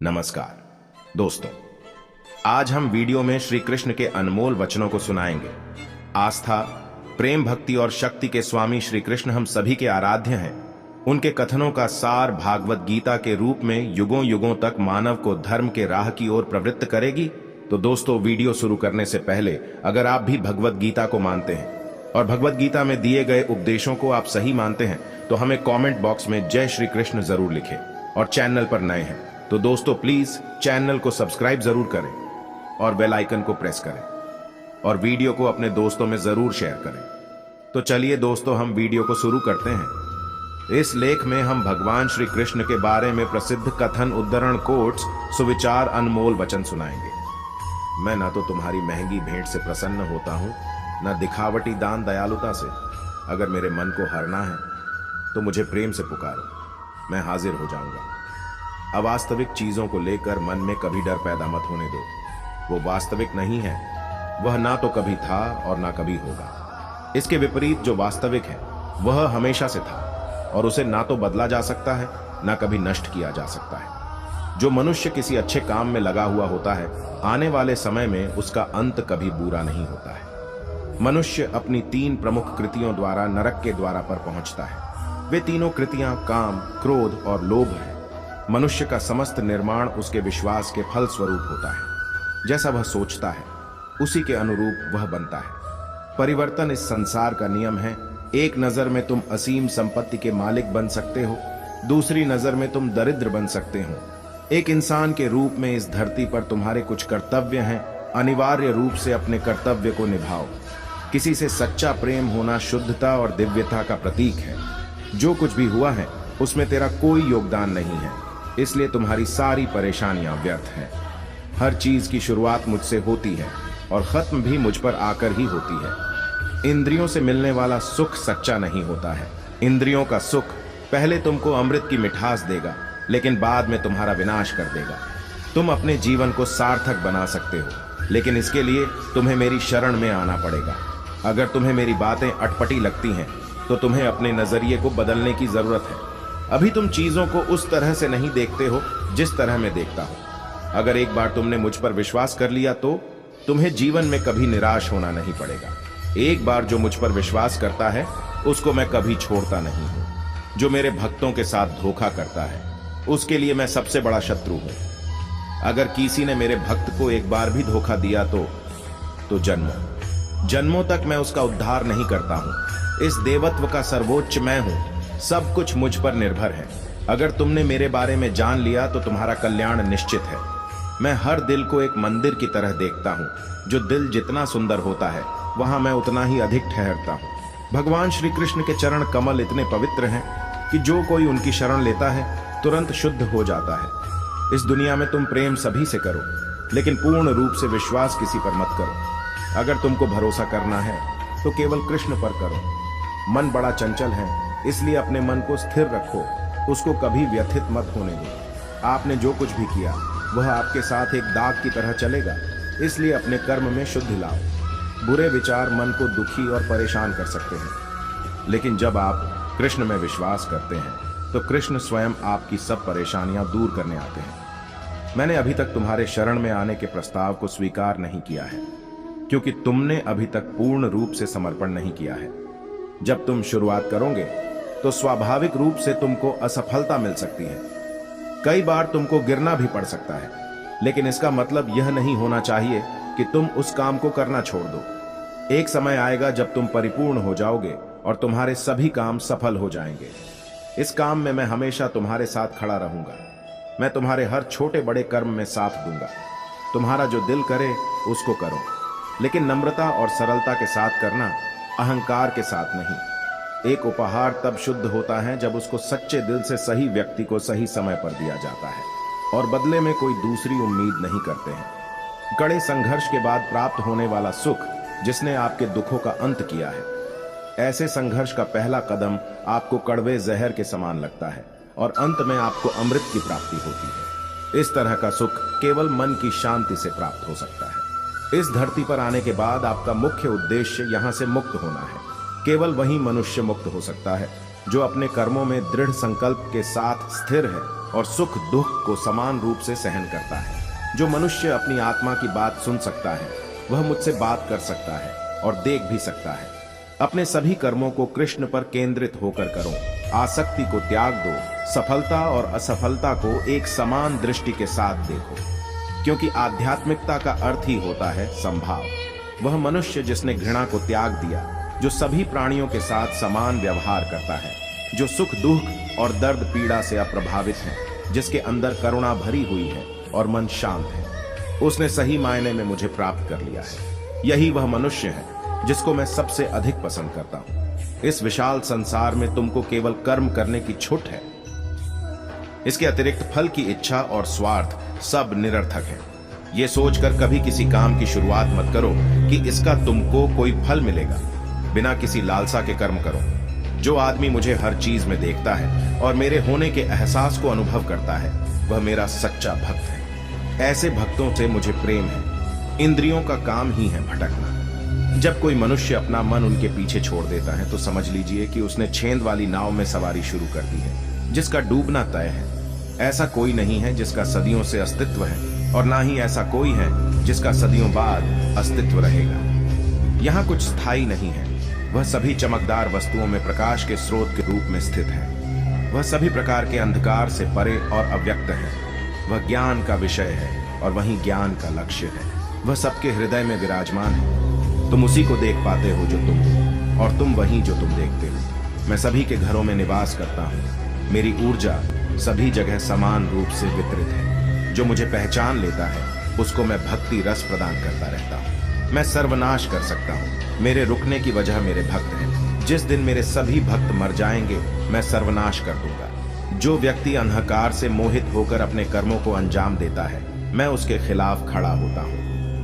नमस्कार दोस्तों, आज हम वीडियो में श्री कृष्ण के अनमोल वचनों को सुनाएंगे। आस्था, प्रेम, भक्ति और शक्ति के स्वामी श्री कृष्ण हम सभी के आराध्य हैं। उनके कथनों का सार भागवत गीता के रूप में युगों युगों तक मानव को धर्म के राह की ओर प्रवृत्त करेगी। तो दोस्तों, वीडियो शुरू करने से पहले अगर आप भी भगवत गीता को मानते हैं और भगवत गीता में दिए गए उपदेशों को आप सही मानते हैं तो हमें कमेंट बॉक्स में जय श्री कृष्ण जरूर लिखें। और चैनल पर नए हैं तो दोस्तों प्लीज चैनल को सब्सक्राइब जरूर करें और बेल आइकन को प्रेस करें और वीडियो को अपने दोस्तों में जरूर शेयर करें। तो चलिए दोस्तों, हम वीडियो को शुरू करते हैं। इस लेख में हम भगवान श्री कृष्ण के बारे में प्रसिद्ध कथन, उद्धरण, कोट्स, सुविचार, अनमोल वचन सुनाएंगे। मैं ना तो तुम्हारी महंगी भेंट से प्रसन्न होता हूं, न दिखावटी दान दयालुता से। अगर मेरे मन को हरना है तो मुझे प्रेम से पुकारो, मैं हाजिर हो जाऊंगा। अवास्तविक चीजों को लेकर मन में कभी डर पैदा मत होने दो। वो वास्तविक नहीं है, वह ना तो कभी था और ना कभी होगा। इसके विपरीत जो वास्तविक है वह हमेशा से था और उसे ना तो बदला जा सकता है ना कभी नष्ट किया जा सकता है। जो मनुष्य किसी अच्छे काम में लगा हुआ होता है, आने वाले समय में उसका अंत कभी बुरा नहीं होता है। मनुष्य अपनी 3 प्रमुख कृतियों द्वारा नरक के द्वारा पर पहुंचता है। वे तीनों कृतियां काम, क्रोध और लोभ है। मनुष्य का समस्त निर्माण उसके विश्वास के फल स्वरूप होता है। जैसा वह सोचता है उसी के अनुरूप वह बनता है। परिवर्तन इस संसार का नियम है। एक नजर में तुम असीम संपत्ति के मालिक बन सकते हो, दूसरी नजर में तुम दरिद्र बन सकते हो। एक इंसान के रूप में इस धरती पर तुम्हारे कुछ कर्तव्य हैं। अनिवार्य रूप से अपने कर्तव्य को निभाओ। किसी से सच्चा प्रेम होना शुद्धता और दिव्यता का प्रतीक है। जो कुछ भी हुआ है उसमें तेरा कोई योगदान नहीं है, इसलिए तुम्हारी सारी परेशानियां व्यर्थ हैं। हर चीज की शुरुआत मुझसे होती है और खत्म भी मुझ पर आकर ही होती है। इंद्रियों से मिलने वाला सुख सच्चा नहीं होता है। इंद्रियों का सुख पहले तुमको अमृत की मिठास देगा, लेकिन बाद में तुम्हारा विनाश कर देगा। तुम अपने जीवन को सार्थक बना सकते हो, लेकिन इसके लिए तुम्हें मेरी शरण में आना पड़ेगा। अगर तुम्हें मेरी बातें अटपटी लगती हैं तो तुम्हें अपने नजरिए को बदलने की जरूरत है। अभी तुम चीजों को उस तरह से नहीं देखते हो जिस तरह मैं देखता हूं। अगर एक बार तुमने मुझ पर विश्वास कर लिया तो तुम्हें जीवन में कभी निराश होना नहीं पड़ेगा। एक बार जो मुझ पर विश्वास करता है उसको मैं कभी छोड़ता नहीं हूं। जो मेरे भक्तों के साथ धोखा करता है उसके लिए मैं सबसे बड़ा शत्रु हूं। अगर किसी ने मेरे भक्त को एक बार भी धोखा दिया तो जन्मों तक मैं उसका उद्धार नहीं करता हूं। इस देवत्व का सर्वोच्च मैं हूं। सब कुछ मुझ पर निर्भर है। अगर तुमने मेरे बारे में जान लिया तो तुम्हारा कल्याण निश्चित है। मैं हर दिल को एक मंदिर की तरह देखता हूँ। जो दिल जितना सुंदर होता है वहां मैं उतना ही अधिक ठहरता हूँ। भगवान श्री कृष्ण के चरण कमल इतने पवित्र हैं कि जो कोई उनकी शरण लेता है तुरंत शुद्ध हो जाता है। इस दुनिया में तुम प्रेम सभी से करो, लेकिन पूर्ण रूप से विश्वास किसी पर मत करो। अगर तुमको भरोसा करना है तो केवल कृष्ण पर करो। मन बड़ा चंचल है, इसलिए अपने मन को स्थिर रखो, उसको कभी व्यथित मत होने दो। आपने जो कुछ भी किया वह आपके साथ एक दाग की तरह चलेगा, इसलिए अपने कर्म में शुद्धि लाओ। बुरे विचार मन को दुखी और परेशान कर सकते हैं, लेकिन जब आप कृष्ण में विश्वास करते हैं तो कृष्ण स्वयं आपकी सब परेशानियां दूर करने आते हैं। मैंने अभी तक तुम्हारे शरण में आने के प्रस्ताव को स्वीकार नहीं किया है, क्योंकि तुमने अभी तक पूर्ण रूप से समर्पण नहीं किया है। जब तुम शुरुआत करोगे तो स्वाभाविक रूप से तुमको असफलता मिल सकती है। कई बार तुमको गिरना भी पड़ सकता है, लेकिन इसका मतलब यह नहीं होना चाहिए कि तुम उस काम को करना छोड़ दो। एक समय आएगा जब तुम परिपूर्ण हो जाओगे और तुम्हारे सभी काम सफल हो जाएंगे। इस काम में मैं हमेशा तुम्हारे साथ खड़ा रहूंगा। मैं तुम्हारे हर छोटे बड़े कर्म में साथ दूंगा। तुम्हारा जो दिल करे उसको करो, लेकिन नम्रता और सरलता के साथ करना, अहंकार के साथ नहीं। एक उपहार तब शुद्ध होता है जब उसको सच्चे दिल से सही व्यक्ति को सही समय पर दिया जाता है और बदले में कोई दूसरी उम्मीद नहीं करते हैं। कड़े संघर्ष के बाद प्राप्त होने वाला सुख जिसने आपके दुखों का अंत किया है, ऐसे संघर्ष का पहला कदम आपको कड़वे जहर के समान लगता है और अंत में आपको अमृत की प्राप्ति होती है। इस तरह का सुख केवल मन की शांति से प्राप्त हो सकता है। इस धरती पर आने के बाद आपका मुख्य उद्देश्य यहां से मुक्त होना है। केवल वही मनुष्य मुक्त हो सकता है जो अपने कर्मों में दृढ़ संकल्प के साथ स्थिर है और सुख दुख को समान रूप से सहन करता है। जो मनुष्य अपनी आत्मा की बात सुन सकता है वह मुझसे बात कर सकता है और देख भी सकता है। अपने सभी कर्मों को कृष्ण पर केंद्रित होकर करो। आसक्ति को त्याग दो। सफलता और असफलता को एक समान दृष्टि के साथ देखो, क्योंकि आध्यात्मिकता का अर्थ ही होता है संभाव। वह मनुष्य जिसने घृणा को त्याग दिया, जो सभी प्राणियों के साथ समान व्यवहार करता है, जो सुख दुख और दर्द पीड़ा से अप्रभावित है, जिसके अंदर करुणा भरी हुई है और मन शांत है, उसने सही मायने में मुझे प्राप्त कर लिया है। यही वह मनुष्य है जिसको मैं सबसे अधिक पसंद करता हूं। इस विशाल संसार में तुमको केवल कर्म करने की छूट है। इसके अतिरिक्त फल की इच्छा और स्वार्थ सब निरर्थक है। यह सोचकर कभी किसी काम की शुरुआत मत करो कि इसका तुमको कोई फल मिलेगा। बिना किसी लालसा के कर्म करो। जो आदमी मुझे हर चीज में देखता है और मेरे होने के एहसास को अनुभव करता है, वह मेरा सच्चा भक्त है। ऐसे भक्तों से मुझे प्रेम है। इंद्रियों का काम ही है भटकना। जब कोई मनुष्य अपना मन उनके पीछे छोड़ देता है तो समझ लीजिए कि उसने छेंद वाली नाव में सवारी शुरू कर दी है, जिसका डूबना तय है। ऐसा कोई नहीं है जिसका सदियों से अस्तित्व है, और ना ही ऐसा कोई है जिसका सदियों बाद अस्तित्व रहेगा। यहाँ कुछ स्थायी नहीं है। वह सभी चमकदार वस्तुओं में प्रकाश के स्रोत के रूप में स्थित है। वह सभी प्रकार के अंधकार से परे और अव्यक्त है। वह ज्ञान का विषय है और वही ज्ञान का लक्ष्य है। वह सबके हृदय में विराजमान है। तुम उसी को देख पाते हो जो तुम हो, और तुम वही जो तुम देखते हो। मैं सभी के घरों में निवास करता हूँ। मेरी ऊर्जा सभी जगह समान रूप से वितरित है। जो मुझे पहचान लेता है उसको मैं भक्ति रस प्रदान करता रहता हूँ। मैं सर्वनाश कर सकता हूँ। मेरे रुकने की वजह मेरे भक्त हैं। जिस दिन मेरे सभी भक्त मर जाएंगे मैं सर्वनाश कर दूंगा। जो व्यक्ति अंधकार से मोहित होकर अपने कर्मों को अंजाम देता है, मैं उसके खिलाफ खड़ा होता हूँ।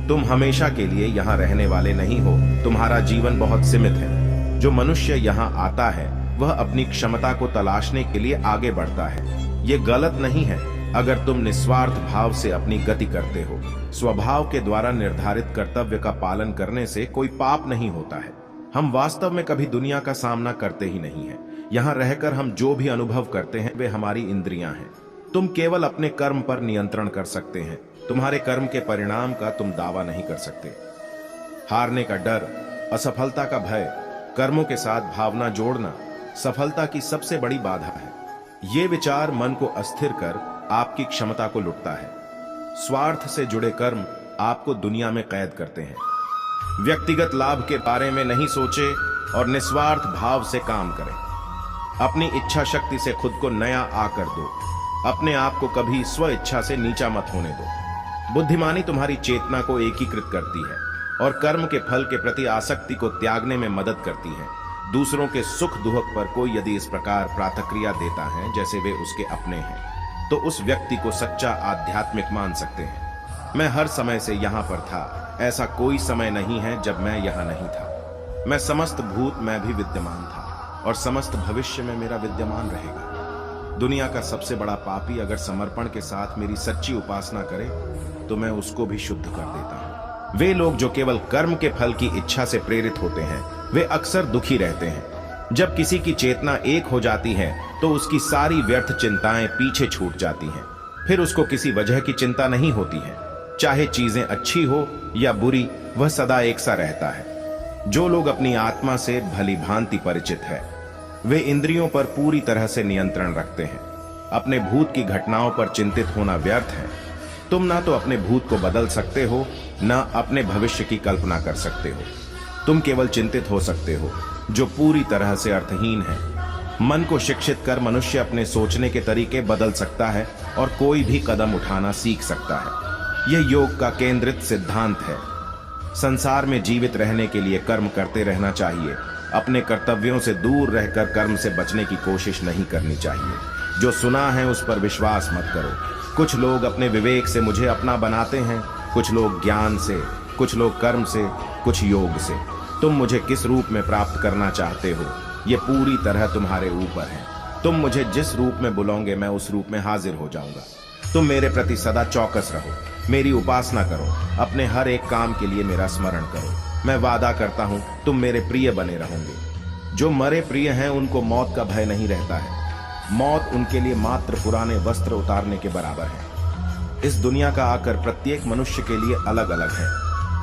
तुम हमेशा के लिए यहाँ रहने वाले नहीं हो। तुम्हारा जीवन बहुत सीमित है। जो मनुष्य यहाँ आता है वह अपनी क्षमता को तलाशने के लिए आगे बढ़ता है। ये गलत नहीं है अगर तुम निस्वार्थ भाव से अपनी गति करते हो। स्वभाव के द्वारा निर्धारित कर्तव्य का पालन करने से कोई पाप नहीं होता है। हम वास्तव में कभी दुनिया का सामना करते ही नहीं है। यहाँ रहकर हम जो भी अनुभव करते हैं वे हमारी इंद्रियां हैं। तुम केवल अपने कर्म पर नियंत्रण कर सकते हैं। तुम्हारे कर्म के परिणाम का तुम दावा नहीं कर सकते। हारने का डर, असफलता का भय, कर्मों के साथ भावना जोड़ना सफलता की सबसे बड़ी बाधा है। ये विचार मन को अस्थिर कर आपकी क्षमता को लुटता है। स्वार्थ से जुड़े कर्म आपको दुनिया में कैद करते हैं। व्यक्तिगत लाभ के बारे में नहीं सोचे और निस्वार्थ भाव से काम करें। अपनी इच्छा शक्ति से खुद को नया आकर दो। अपने आप को कभी स्व इच्छा से नीचा मत होने दो। बुद्धिमानी तुम्हारी चेतना को एकीकृत करती है और कर्म के फल के प्रति आसक्ति को त्यागने में मदद करती है। दूसरों के सुख दुख पर कोई यदि इस प्रकार प्रातक्रिया देता है जैसे वे उसके अपने हैं, तो उस व्यक्ति को सच्चा आध्यात्मिक मान सकते हैं। मैं हर समय से यहाँ पर था। ऐसा कोई समय नहीं है जब मैं यहाँ नहीं था। मैं समस्त भूत में भी विद्यमान था और समस्त भविष्य में मेरा विद्यमान रहेगा। दुनिया का सबसे बड़ा पापी अगर समर्पण के साथ मेरी सच्ची उपासना करे तो मैं उसको भी शुद्ध कर देता हूँ। वे लोग जो केवल कर्म के फल की इच्छा से प्रेरित होते हैं वे अक्सर दुखी रहते हैं। जब किसी की चेतना एक हो जाती है तो उसकी सारी व्यर्थ चिंताएं पीछे छूट जाती हैं। फिर उसको किसी वजह की चिंता नहीं होती है। चाहे चीजें अच्छी हो या बुरी, वह सदा एक सा रहता है। जो लोग अपनी आत्मा से भली भांति परिचित है वे इंद्रियों पर पूरी तरह से नियंत्रण रखते हैं। अपने भूत की घटनाओं पर चिंतित होना व्यर्थ है। तुम ना तो अपने भूत को बदल सकते हो, न अपने भविष्य की कल्पना कर सकते हो। तुम केवल चिंतित हो सकते हो, जो पूरी तरह से अर्थहीन है। मन को शिक्षित कर मनुष्य अपने सोचने के तरीके बदल सकता है और कोई भी कदम उठाना सीख सकता है। यह योग का केंद्रित सिद्धांत है। संसार में जीवित रहने के लिए कर्म करते रहना चाहिए। अपने कर्तव्यों से दूर रहकर कर्म से बचने की कोशिश नहीं करनी चाहिए। जो सुना है उस पर विश्वास मत करो। कुछ लोग अपने विवेक से मुझे अपना बनाते हैं, कुछ लोग ज्ञान से, कुछ लोग कर्म से, कुछ योग से। तुम मुझे किस रूप में प्राप्त करना चाहते हो ये पूरी तरह तुम्हारे ऊपर है। तुम मुझे जिस रूप में बुलाओगे मैं उस रूप में हाजिर हो जाऊंगा। तुम मेरे प्रति सदा चौकस रहो, मेरी उपासना करो, अपने हर एक काम के लिए मेरा स्मरण करो। मैं वादा करता हूं तुम मेरे प्रिय बने रहोगे। जो मरे प्रिय हैं उनको मौत का भय नहीं रहता है। मौत उनके लिए मात्र पुराने वस्त्र उतारने के बराबर है। इस दुनिया का आकर प्रत्येक मनुष्य के लिए अलग अलग है।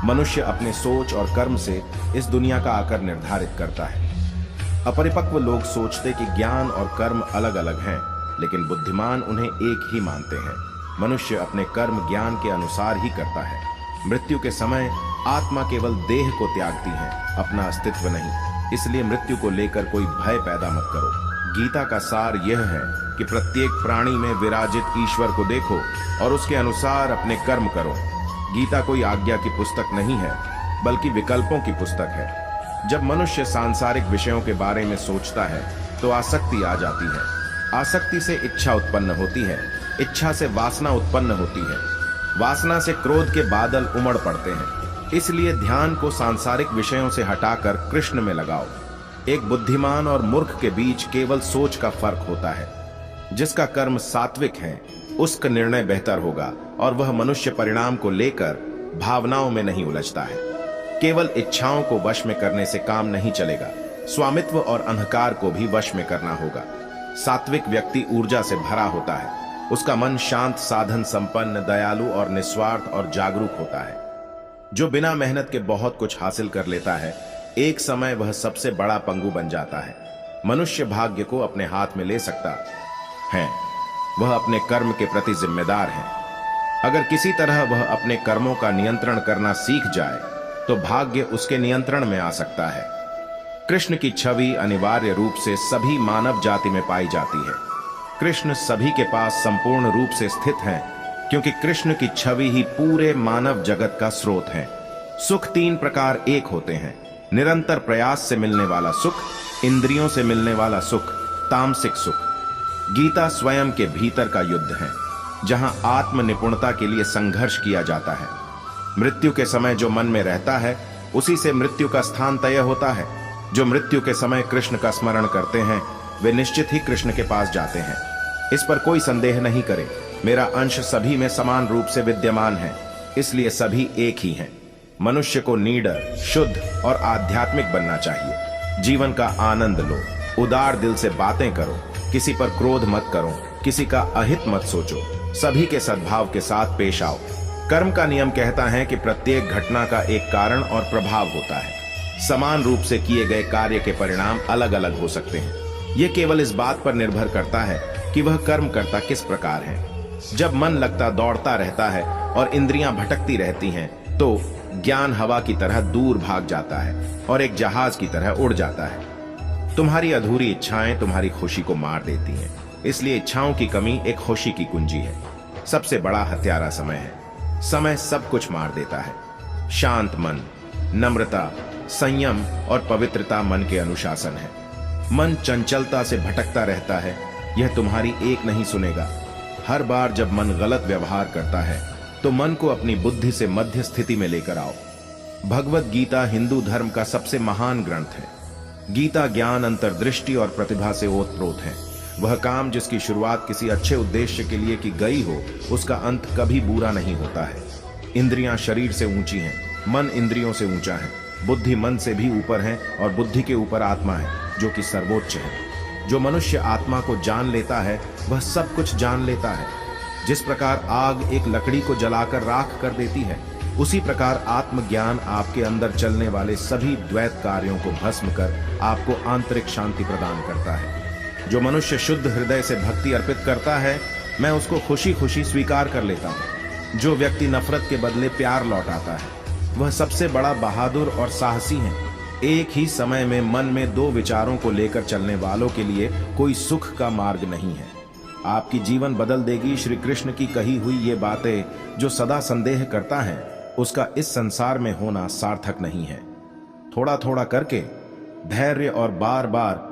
मनुष्य अपने सोच और कर्म से इस दुनिया का आकर निर्धारित करता है। अपरिपक्व लोग सोचते कि ज्ञान और कर्म अलग अलग हैं, लेकिन बुद्धिमान उन्हें एक ही मानते हैं। मनुष्य अपने कर्म ज्ञान के अनुसार ही करता है। मृत्यु के समय आत्मा केवल देह को त्यागती है, अपना अस्तित्व नहीं। इसलिए मृत्यु को लेकर कोई भय पैदा मत करो। गीता का सार यह है कि प्रत्येक प्राणी में विराजित ईश्वर को देखो और उसके अनुसार अपने कर्म करो। गीता कोई आज्ञा की पुस्तक नहीं है, बल्कि विकल्पों की पुस्तक है। जब मनुष्य सांसारिक विषयों के बारे में सोचता है तो आसक्ति आ जाती है। आसक्ति से इच्छा उत्पन्न होती है, इच्छा से वासना उत्पन्न होती है, वासना से क्रोध के बादल उमड़ पड़ते हैं। इसलिए ध्यान को सांसारिक विषयों से हटाकर कृष्ण में लगाओ। एक बुद्धिमान और मूर्ख के बीच केवल सोच का फर्क होता है। जिसका कर्म सात्विक है उसका निर्णय बेहतर होगा और वह मनुष्य परिणाम को लेकर भावनाओं में नहीं उलझता है। केवल इच्छाओं को वश में करने से काम नहीं चलेगा, स्वामित्व और अहंकार को भी वश में करना होगा। सात्विक व्यक्ति ऊर्जा से भरा होता है। उसका मन शांत, साधन संपन्न, दयालु और निस्वार्थ और जागरूक होता है। जो बिना मेहनत के बहुत कुछ हासिल कर लेता है, एक समय वह सबसे बड़ा पंगु बन जाता है। मनुष्य भाग्य को अपने हाथ में ले सकता है, वह अपने कर्म के प्रति जिम्मेदार है। अगर किसी तरह वह अपने कर्मों का नियंत्रण करना सीख जाए तो भाग्य उसके नियंत्रण में आ सकता है। कृष्ण की छवि अनिवार्य रूप से सभी मानव जाति में पाई जाती है। कृष्ण सभी के पास संपूर्ण रूप से स्थित हैं, क्योंकि कृष्ण की छवि ही पूरे मानव जगत का स्रोत है। सुख तीन प्रकार एक होते हैं: निरंतर प्रयास से मिलने वाला सुख, इंद्रियों से मिलने वाला सुख, तामसिक सुख। गीता स्वयं के भीतर का युद्ध है, जहां आत्म निपुणता के लिए संघर्ष किया जाता है। मृत्यु के समय जो मन में रहता है, उसी से मृत्यु का स्थान तय होता है। जो मृत्यु के समय कृष्ण का स्मरण करते हैं, वे निश्चित ही कृष्ण के पास जाते हैं। इस पर कोई संदेह नहीं करे। मेरा अंश सभी में समान रूप से विद्यमान है, इसलिए सभी एक ही हैं। मनुष्य को निडर, शुद्ध और आध्यात्मिक बनना चाहिए। जीवन का आनंद लो, उदार दिल से बातें करो, किसी पर क्रोध मत करो, किसी का अहित मत सोचो, सभी के सद्भाव के साथ पेश आओ। कर्म का नियम कहता है कि प्रत्येक घटना का एक कारण और प्रभाव होता है। समान रूप से किए गए कार्य के परिणाम अलग अलग हो सकते हैं। यह केवल इस बात पर निर्भर करता है कि वह कर्म करता किस प्रकार है। जब मन लगता दौड़ता रहता है और इंद्रियां भटकती रहती हैं, तो ज्ञान हवा की तरह दूर भाग जाता है और एक जहाज की तरह उड़ जाता है। तुम्हारी अधूरी इच्छाएं तुम्हारी खुशी को मार देती हैं, इसलिए इच्छाओं की कमी एक खुशी की कुंजी है। सबसे बड़ा हत्यारा समय है। समय सब कुछ मार देता है। शांत मन, नम्रता, संयम और पवित्रता मन के अनुशासन है। मन चंचलता से भटकता रहता है, यह तुम्हारी एक नहीं सुनेगा। हर बार जब मन गलत व्यवहार करता है तो मन को अपनी बुद्धि से मध्य स्थिति में लेकर आओ। भगवत गीता हिंदू धर्म का सबसे महान ग्रंथ है। गीता ज्ञान, अंतर्दृष्टि और प्रतिभा से ओतप्रोत है। वह काम जिसकी शुरुआत किसी अच्छे उद्देश्य के लिए की गई हो, उसका अंत कभी बुरा नहीं होता है। इंद्रियां शरीर से ऊंची हैं, मन इंद्रियों से ऊंचा है, बुद्धि मन से भी ऊपर है और बुद्धि के ऊपर आत्मा है, जो कि सर्वोच्च है। जो मनुष्य आत्मा को जान लेता है, वह सब कुछ जान लेता है। जिस प्रकार आग एक लकड़ी को जलाकर राख कर देती है, उसी प्रकार आत्मज्ञान आपके अंदर चलने वाले सभी द्वैत कार्यों को भस्म कर आपको आंतरिक शांति प्रदान करता है। जो मनुष्य शुद्ध हृदय से भक्ति अर्पित करता है, मैं उसको खुशी खुशी स्वीकार कर लेता हूँ। जो व्यक्ति नफरत के बदले प्यार लौटाता है, वह सबसे बड़ा बहादुर और साहसी है। एक ही समय में मन में दो विचारों को लेकर चलने वालों के लिए कोई सुख का मार्ग नहीं है। आपकी जीवन बदल देगी श्री कृष्ण की कही हुई ये बातें। जो सदा संदेह करता है, उसका इस संसार में होना सार्थक नहीं है। थोड़ा थोड़ा करके, धैर्य और बार बार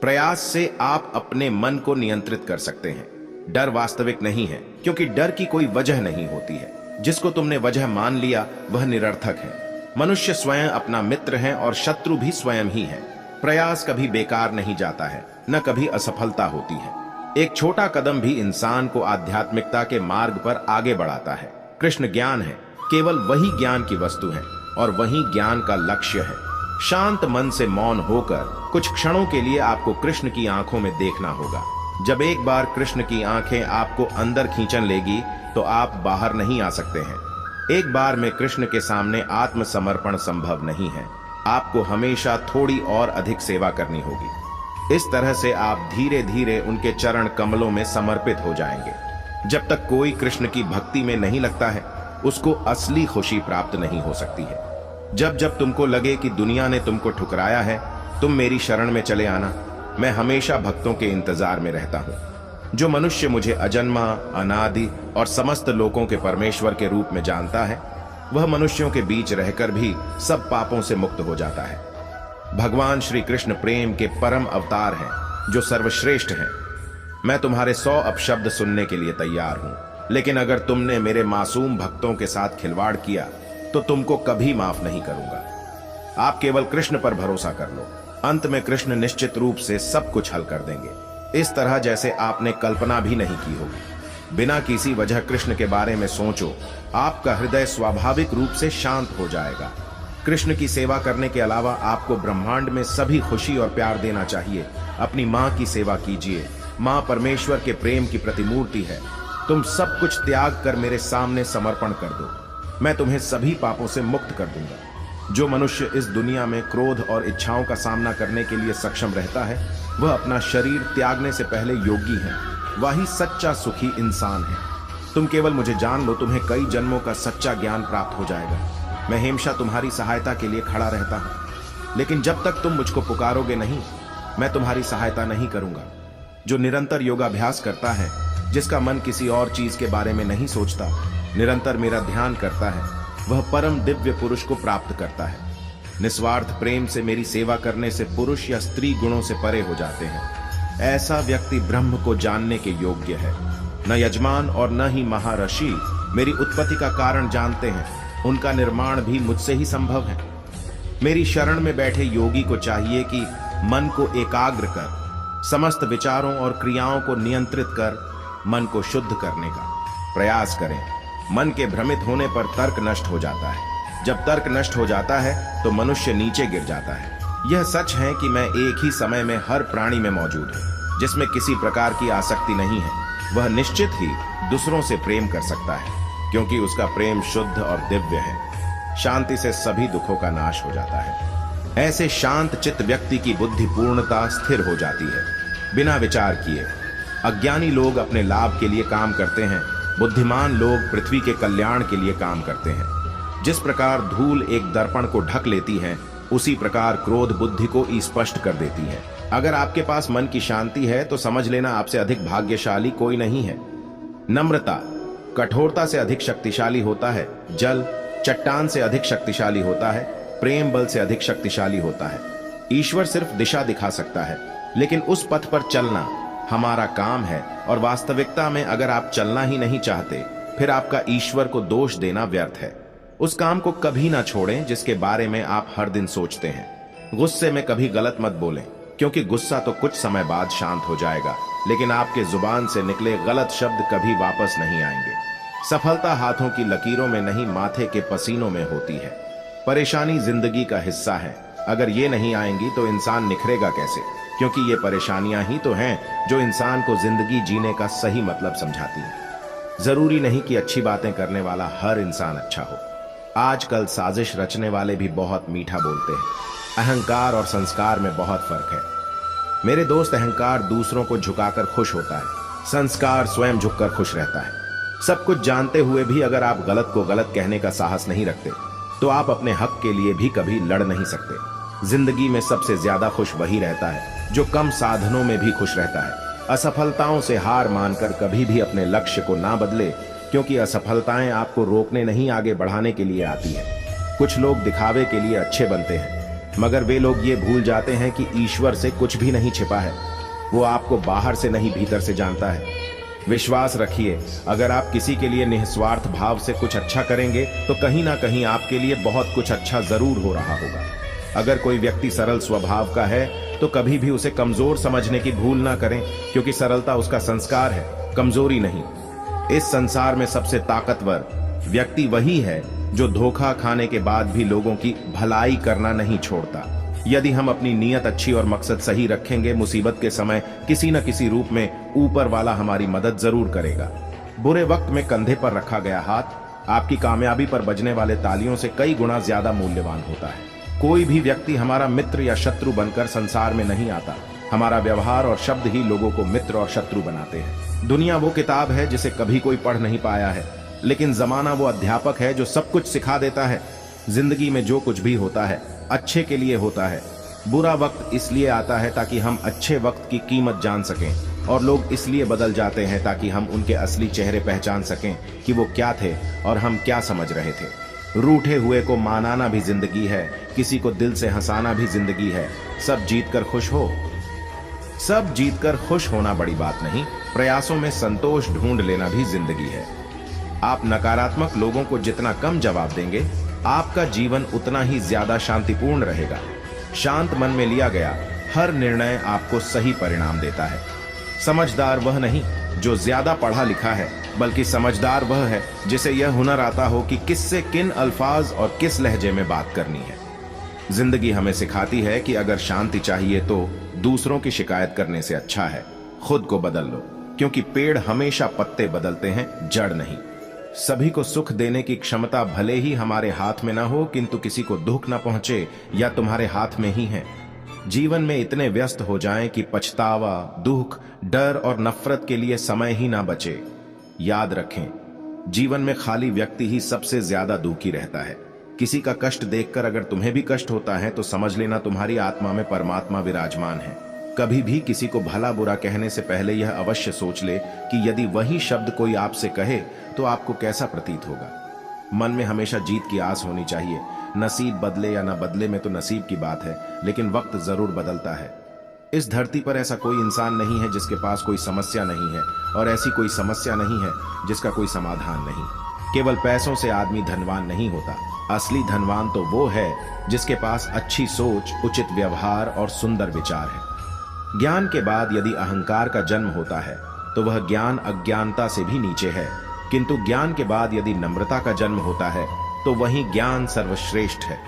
प्रयास से आप अपने मन को नियंत्रित कर सकते हैं। डर वास्तविक नहीं है, क्योंकि डर की कोई वजह नहीं होती है। जिसको तुमने वजह मान लिया, वह निरर्थक है। मनुष्य स्वयं अपना मित्र है और शत्रु भी स्वयं ही है। प्रयास कभी बेकार नहीं जाता है, न कभी असफलता होती है। एक छोटा कदम भी इंसान को आध्यात्मिकता के मार्ग पर आगे बढ़ाता है। कृष्ण ज्ञान है, केवल वही ज्ञान की वस्तु है और वही ज्ञान का लक्ष्य है। शांत मन से मौन होकर कुछ क्षणों के लिए आपको कृष्ण की आंखों में देखना होगा। जब एक बार कृष्ण की आंखें आपको अंदर खींचन लेगी तो आप बाहर नहीं आ सकते हैं। एक बार में कृष्ण के सामने आत्मसमर्पण संभव नहीं है। आपको हमेशा थोड़ी और अधिक सेवा करनी होगी। इस तरह से आप धीरे धीरे उनके चरण कमलों में समर्पित हो जाएंगे। जब तक कोई कृष्ण की भक्ति में नहीं लगता है, उसको असली खुशी प्राप्त नहीं हो सकती है। जब जब तुमको लगे कि दुनिया ने तुमको ठुकराया है, तुम मेरी शरण में चले आना। मैं हमेशा भक्तों के इंतजार में रहता हूं। जो मनुष्य मुझे अजन्मा, अनादि और समस्त लोकों के परमेश्वर के रूप में जानता है, वह मनुष्यों के बीच रहकर भी सब पापों से मुक्त हो जाता है। भगवान श्री कृष्ण प्रेम के परम अवतार हैं, जो सर्वश्रेष्ठ हैं। मैं तुम्हारे 100 अपशब्द सुनने के लिए तैयार हूं, लेकिन अगर तुमने मेरे मासूम भक्तों के साथ खिलवाड़ किया तो तुमको कभी माफ नहीं करूंगा। आप केवल कृष्ण पर भरोसा कर लो। अंत में कृष्ण निश्चित रूप से सब कुछ हल कर देंगे, इस तरह जैसे आपने कल्पना भी नहीं की होगी। बिना किसी वजह कृष्ण के बारे में सोचो, आपका हृदय स्वाभाविक रूप से शांत हो जाएगा। कृष्ण की सेवा करने के अलावा आपको ब्रह्मांड में सभी खुशी और प्यार देना चाहिए। अपनी माँ की सेवा कीजिए। माँ परमेश्वर के प्रेम की प्रतिमूर्ति है। तुम सब कुछ त्याग कर मेरे सामने समर्पण कर दो। मैं तुम्हें सभी पापों से मुक्त कर दूंगा। जो मनुष्य इस दुनिया में क्रोध और इच्छाओं का सामना करने के लिए सक्षम रहता है, वह अपना शरीर त्यागने से पहले योगी है। वही सच्चा सुखी इंसान है। तुम केवल मुझे जान लो, तुम्हें कई जन्मों का सच्चा ज्ञान प्राप्त हो जाएगा। मैं हमेशा तुम्हारी सहायता के लिए खड़ा रहता हूं, लेकिन जब तक तुम मुझको पुकारोगे नहीं, मैं तुम्हारी सहायता नहीं करूंगा। जो निरंतर योगाभ्यास करता है, जिसका मन किसी और चीज के बारे में नहीं सोचता, निरंतर मेरा ध्यान करता है, वह परम दिव्य पुरुष को प्राप्त करता है। निस्वार्थ प्रेम से मेरी सेवा करने से पुरुष या स्त्री गुणों से परे हो जाते हैं। ऐसा व्यक्ति ब्रह्म को जानने के योग्य है। न यजमान और न ही महर्षि मेरी उत्पत्ति का कारण जानते हैं। उनका निर्माण भी मुझसे ही संभव है। मेरी शरण में बैठे योगी को चाहिए कि मन को एकाग्र कर, समस्त विचारों और क्रियाओं को नियंत्रित कर मन को शुद्ध करने का प्रयास करें। मन के भ्रमित होने पर तर्क नष्ट हो जाता है। जब तर्क नष्ट हो जाता है तो मनुष्य नीचे गिर जाता है। यह सच है कि मैं एक ही समय में हर प्राणी में मौजूद हूँ। जिसमें किसी प्रकार की आसक्ति नहीं है, वह निश्चित ही दूसरों से प्रेम कर सकता है, क्योंकि उसका प्रेम शुद्ध और दिव्य है। शांति से सभी दुखों का नाश हो जाता है। ऐसे शांत चित्त व्यक्ति की बुद्धि पूर्णता स्थिर हो जाती है, बिना विचार किए। अज्ञानी लोग अपने लाभ के लिए काम करते हैं, बुद्धिमान लोग पृथ्वी के कल्याण के लिए काम करते हैं। जिस प्रकार धूल एक दर्पण को ढक लेती है, उसी प्रकार क्रोध बुद्धि को स्पष्ट कर देती है। अगर आपके पास मन की शांति है तो समझ लेना आपसे अधिक भाग्यशाली कोई नहीं है। नम्रता कठोरता से अधिक शक्तिशाली होता है। जल चट्टान से अधिक शक्तिशाली होता है। प्रेम बल से अधिक शक्तिशाली होता है। ईश्वर सिर्फ दिशा दिखा सकता है, लेकिन उस पथ पर चलना हमारा काम है। और वास्तविकता में अगर आप चलना ही नहीं चाहते, फिर आपका ईश्वर को दोष देना व्यर्थ है। उस काम को कभी ना छोड़ें जिसके बारे में आप हर दिन सोचते हैं। गुस्से में कभी गलत मत बोलें, क्योंकि गुस्सा तो कुछ समय बाद शांत हो जाएगा, लेकिन आपके जुबान से निकले गलत शब्द कभी वापस नहीं आएंगे। सफलता हाथों की लकीरों में नहीं, माथे के पसीनों में होती है। परेशानी जिंदगी का हिस्सा है। अगर ये नहीं आएंगी तो इंसान निखरेगा कैसे? क्योंकि ये परेशानियां ही तो हैं जो इंसान को जिंदगी जीने का सही मतलब समझाती हैं। जरूरी नहीं कि अच्छी बातें करने वाला हर इंसान अच्छा हो। आजकल साजिश रचने वाले भी बहुत मीठा बोलते हैं। अहंकार और संस्कार में बहुत फर्क है मेरे दोस्त। अहंकार दूसरों को झुकाकर खुश होता है, संस्कार स्वयं झुककर खुश रहता है। सब कुछ जानते हुए भी अगर आप गलत को गलत कहने का साहस नहीं रखते, तो आप अपने हक के लिए भी कभी लड़ नहीं सकते। जिंदगी में सबसे ज्यादा खुश वही रहता है जो कम साधनों में भी खुश रहता है। असफलताओं से हार मानकर कभी भी अपने लक्ष्य को ना बदले, क्योंकि असफलताएं आपको रोकने नहीं, आगे बढ़ाने के लिए आती है। कुछ लोग दिखावे के लिए अच्छे बनते हैं, मगर वे लोग ये भूल जाते हैं कि ईश्वर से कुछ भी नहीं छिपा है। वो आपको बाहर से नहीं भीतर से जानता है। विश्वास रखिए, अगर आप किसी के लिए निस्वार्थ भाव से कुछ अच्छा करेंगे तो कहीं ना कहीं आपके लिए बहुत कुछ अच्छा जरूर हो रहा होगा। अगर कोई व्यक्ति सरल स्वभाव का है तो कभी भी उसे कमजोर समझने की भूल ना करें, क्योंकि सरलता उसका संस्कार है, कमजोरी नहीं। इस संसार में सबसे ताकतवर व्यक्ति वही है जो धोखा खाने के बाद भी लोगों की भलाई करना नहीं छोड़ता। यदि हम अपनी नीयत अच्छी और मकसद सही रखेंगे, मुसीबत के समय किसी न किसी रूप में ऊपर वाला हमारी मदद जरूर करेगा। बुरे वक्त में कंधे पर रखा गया हाथ आपकी कामयाबी पर बजने वाले तालियों से कई गुना ज्यादा मूल्यवान होता है। कोई भी व्यक्ति हमारा मित्र या शत्रु बनकर संसार में नहीं आता। हमारा व्यवहार और शब्द ही लोगों को मित्र और शत्रु बनाते हैं। दुनिया वो किताब है जिसे कभी कोई पढ़ नहीं पाया है, लेकिन जमाना वो अध्यापक है जो सब कुछ सिखा देता है। जिंदगी में जो कुछ भी होता है अच्छे के लिए होता है। बुरा वक्त इसलिए आता है ताकि हम अच्छे वक्त की कीमत जान सकें, और लोग इसलिए बदल जाते हैं ताकि हम उनके असली चेहरे पहचान सकें कि वो क्या थे और हम क्या समझ रहे थे। रूठे हुए को मनाना भी जिंदगी है, किसी को दिल से हंसाना भी जिंदगी है। सब जीतकर खुश होना बड़ी बात नहीं, प्रयासों में संतोष ढूंढ लेना भी जिंदगी है। आप नकारात्मक लोगों को जितना कम जवाब देंगे, आपका जीवन उतना ही ज्यादा शांतिपूर्ण रहेगा। शांत मन में लिया गया हर निर्णय आपको सही परिणाम देता है। समझदार वह नहीं जो ज्यादा पढ़ा लिखा है, बल्कि समझदार वह है जिसे यह हुनर आता हो कि किससे किन अल्फाज और किस लहजे में बात करनी है। जिंदगी हमें सिखाती है कि अगर शांति चाहिए तो दूसरों की शिकायत करने से अच्छा है खुद को बदल लो, क्योंकि पेड़ हमेशा पत्ते बदलते हैं, जड़ नहीं। सभी को सुख देने की क्षमता भले ही हमारे हाथ में ना हो, किंतु किसी को दुख ना पहुंचे या तुम्हारे हाथ में ही है। जीवन में इतने व्यस्त हो जाएं कि पछतावा, दुख, डर और नफरत के लिए समय ही ना बचे। याद रखें, जीवन में खाली व्यक्ति ही सबसे ज्यादा दुखी रहता है। किसी का कष्ट देखकर अगर तुम्हें भी कष्ट होता है तो समझ लेना तुम्हारी आत्मा में परमात्मा विराजमान है। कभी भी किसी को भला बुरा कहने से पहले यह अवश्य सोच ले कि यदि वही शब्द कोई आपसे कहे तो आपको कैसा प्रतीत होगा। मन में हमेशा जीत की आस होनी चाहिए। नसीब बदले या न बदले में तो नसीब की बात है, लेकिन वक्त जरूर बदलता है। इस धरती पर ऐसा कोई इंसान नहीं है जिसके पास कोई समस्या नहीं है, और ऐसी कोई समस्या नहीं है जिसका कोई समाधान नहीं। केवल पैसों से आदमी धनवान नहीं होता। असली धनवान तो वो है जिसके पास अच्छी सोच, उचित व्यवहार और सुंदर विचार है। ज्ञान के बाद यदि अहंकार का जन्म होता है तो वह ज्ञान अज्ञानता से भी नीचे है, किंतु ज्ञान के बाद यदि नम्रता का जन्म होता है तो वही ज्ञान सर्वश्रेष्ठ है।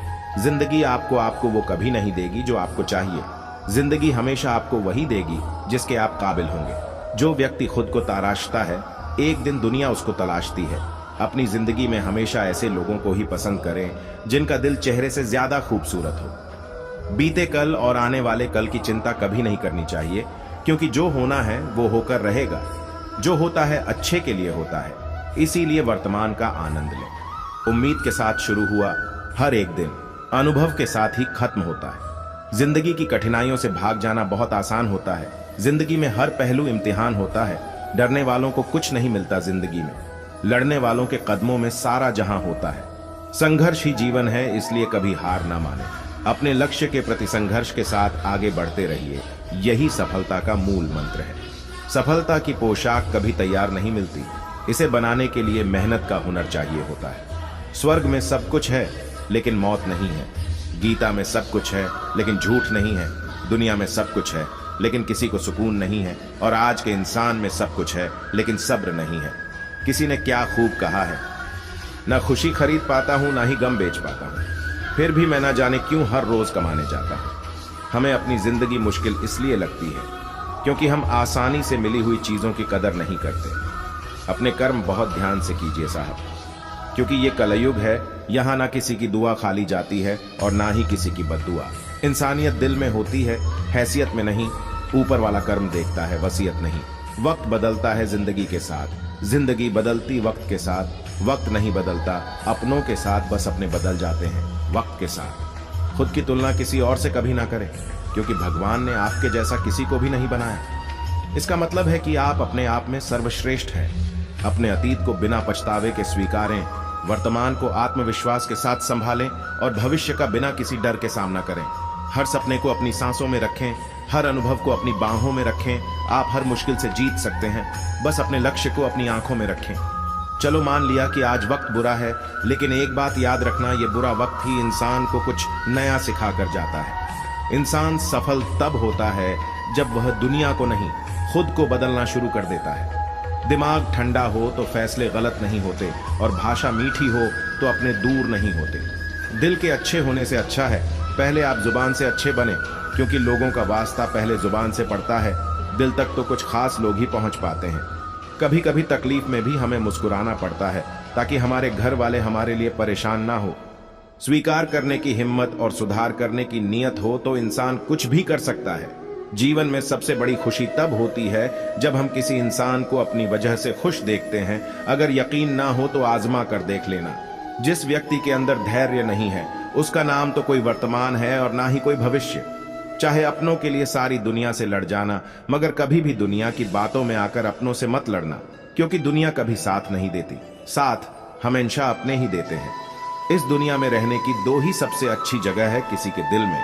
जिंदगी आपको वो कभी नहीं देगी जो आपको चाहिए। जिंदगी हमेशा आपको वही देगी जिसके आप काबिल होंगे। जो व्यक्ति खुद को तराशता है, एक दिन दुनिया उसको तलाशती है। अपनी जिंदगी में हमेशा ऐसे लोगों को ही पसंद करें जिनका दिल चेहरे से ज्यादा खूबसूरत हो। बीते कल और आने वाले कल की चिंता कभी नहीं करनी चाहिए, क्योंकि जो होना है वो होकर रहेगा। जो होता है अच्छे के लिए होता है, इसीलिए वर्तमान का आनंद लें। उम्मीद के साथ शुरू हुआ हर एक दिन अनुभव के साथ ही खत्म होता है। जिंदगी की कठिनाइयों से भाग जाना बहुत आसान होता है। जिंदगी में हर पहलू इम्तिहान होता है। डरने वालों को कुछ नहीं मिलता जिंदगी में, लड़ने वालों के कदमों में सारा जहां होता है। संघर्ष ही जीवन है, इसलिए कभी हार ना माने। अपने लक्ष्य के प्रति संघर्ष के साथ आगे बढ़ते रहिए, यही सफलता का मूल मंत्र है। सफलता की पोशाक कभी तैयार नहीं मिलती, इसे बनाने के लिए मेहनत का हुनर चाहिए होता है। स्वर्ग में सब कुछ है लेकिन मौत नहीं है। गीता में सब कुछ है लेकिन झूठ नहीं है। दुनिया में सब कुछ है लेकिन किसी को सुकून नहीं है, और आज के इंसान में सब कुछ है लेकिन सब्र नहीं है। किसी ने क्या खूब कहा है, ना खुशी खरीद पाता हूं ना ही गम बेच पाता हूं, फिर भी मैं ना जाने क्यों हर रोज कमाने जाता हूं। हमें अपनी जिंदगी मुश्किल इसलिए लगती है क्योंकि हम आसानी से मिली हुई चीजों की कदर नहीं करते। अपने कर्म बहुत ध्यान से कीजिए साहब, क्योंकि ये कलयुग है। यहाँ ना किसी की दुआ खाली जाती है और ना ही किसी की बद्दुआ। इंसानियत दिल में होती है, हैसियत में नहीं। ऊपर वाला कर्म देखता है, वसीयत नहीं। वक्त बदलता है जिंदगी के साथ, जिंदगी बदलती वक्त के साथ। वक्त नहीं बदलता, अपनों के साथ बस अपने बदल जाते हैं वक्त के साथ। खुद की तुलना किसी और से कभी ना करें, क्योंकि भगवान ने आपके जैसा किसी को भी नहीं बनाया। इसका मतलब है कि आप अपने आप में सर्वश्रेष्ठ हैं। अपने अतीत को बिना पछतावे के स्वीकारें, वर्तमान को आत्मविश्वास के साथ संभालें और भविष्य का बिना किसी डर के सामना करें। हर सपने को अपनी सांसों में रखें, हर अनुभव को अपनी बाहों में रखें। आप हर मुश्किल से जीत सकते हैं, बस अपने लक्ष्य को अपनी आंखों में रखें। चलो मान लिया कि आज वक्त बुरा है, लेकिन एक बात याद रखना, ये बुरा वक्त ही इंसान को कुछ नया सिखा कर जाता है। इंसान सफल तब होता है जब वह दुनिया को नहीं, खुद को बदलना शुरू कर देता है। दिमाग ठंडा हो तो फैसले गलत नहीं होते, और भाषा मीठी हो तो अपने दूर नहीं होते। दिल के अच्छे होने से अच्छा है पहले आप जुबान से अच्छे बने, क्योंकि लोगों का वास्ता पहले जुबान से पड़ता है। दिल तक तो कुछ खास लोग ही पहुंच पाते हैं। कभी कभी तकलीफ में भी हमें मुस्कुराना पड़ता है ताकि हमारे घर वाले हमारे लिए परेशान ना हो। स्वीकार करने की हिम्मत और सुधार करने की नीयत हो तो इंसान कुछ भी कर सकता है। जीवन में सबसे बड़ी खुशी तब होती है जब हम किसी इंसान को अपनी वजह से खुश देखते हैं। अगर यकीन ना हो तो आजमा कर देख लेना। जिस व्यक्ति के अंदर धैर्य नहीं है उसका नाम तो कोई वर्तमान है और ना ही कोई भविष्य। चाहे अपनों के लिए सारी दुनिया से लड़ जाना, मगर कभी भी दुनिया की बातों में आकर अपनों से मत लड़ना, क्योंकि दुनिया कभी साथ नहीं देती, साथ हमेशा अपने ही देते हैं। इस दुनिया में रहने की दो ही सबसे अच्छी जगह है, किसी के दिल में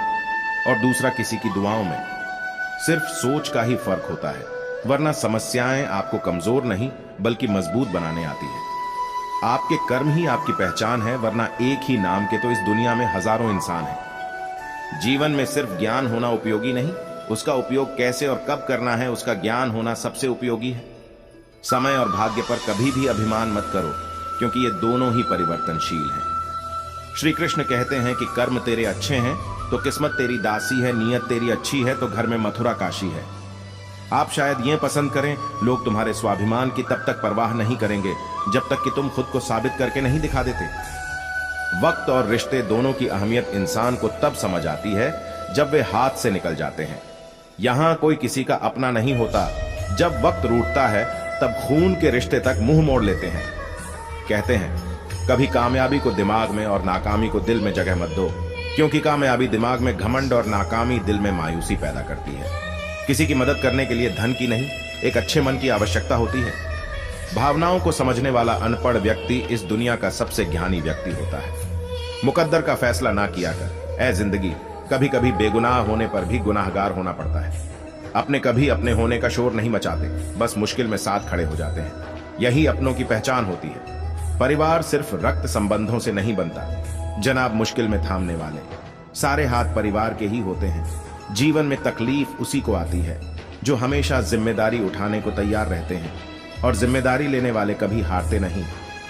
और दूसरा किसी की दुआओं में। सिर्फ सोच का ही फर्क होता है, वरना समस्याएं आपको कमजोर नहीं बल्कि मजबूत बनाने आती है। आपके कर्म ही आपकी पहचान है, वरना एक ही नाम के तो इस दुनिया में हजारों इंसान हैं। जीवन में सिर्फ ज्ञान होना उपयोगी नहीं, उसका उपयोग कैसे और कब करना है उसका ज्ञान होना सबसे उपयोगी है। समय और भाग्य पर कभी भी अभिमान मत करो, क्योंकि ये दोनों ही परिवर्तनशील हैं। श्री कृष्ण कहते हैं कि कर्म तेरे अच्छे हैं तो किस्मत तेरी दासी है, नियत तेरी अच्छी है तो घर में मथुरा काशी है। आप शायद ये पसंद करें, लोग तुम्हारे स्वाभिमान की तब तक परवाह नहीं करेंगे जब तक कि तुम खुद को साबित करके नहीं दिखा देते। वक्त और रिश्ते दोनों की अहमियत इंसान को तब समझ आती है जब वे हाथ से निकल जाते हैं। यहां कोई किसी का अपना नहीं होता। जब वक्त रूठता है तब खून के रिश्ते तक मुंह मोड़ लेते हैं। कहते हैं कभी कामयाबी को दिमाग में और नाकामी को दिल में जगह मत दो, क्योंकि कामयाबी दिमाग में घमंड और नाकामी दिल में मायूसी पैदा करती है। किसी की मदद करने के लिए धन की नहीं, एक अच्छे मन की आवश्यकता होती है। भावनाओं को समझने वाला अनपढ़ व्यक्ति इस दुनिया का सबसे ज्ञानी व्यक्ति होता है। मुकद्दर का फैसला ना किया कर। ऐ जिंदगी, कभी कभी बेगुनाह होने पर भी गुनाहगार होना पड़ता है। अपने कभी अपने होने का शोर नहीं मचाते, बस मुश्किल में साथ खड़े हो जाते हैं। यही अपनों की पहचान होती है। परिवार सिर्फ रक्त संबंधों से नहीं बनता जनाब, मुश्किल में थामने वाले सारे हाथ परिवार के ही होते हैं। जीवन में तकलीफ उसी को आती है जो हमेशा जिम्मेदारी उठाने को तैयार रहते हैं, और जिम्मेदारी लेने वाले कभी हारते नहीं।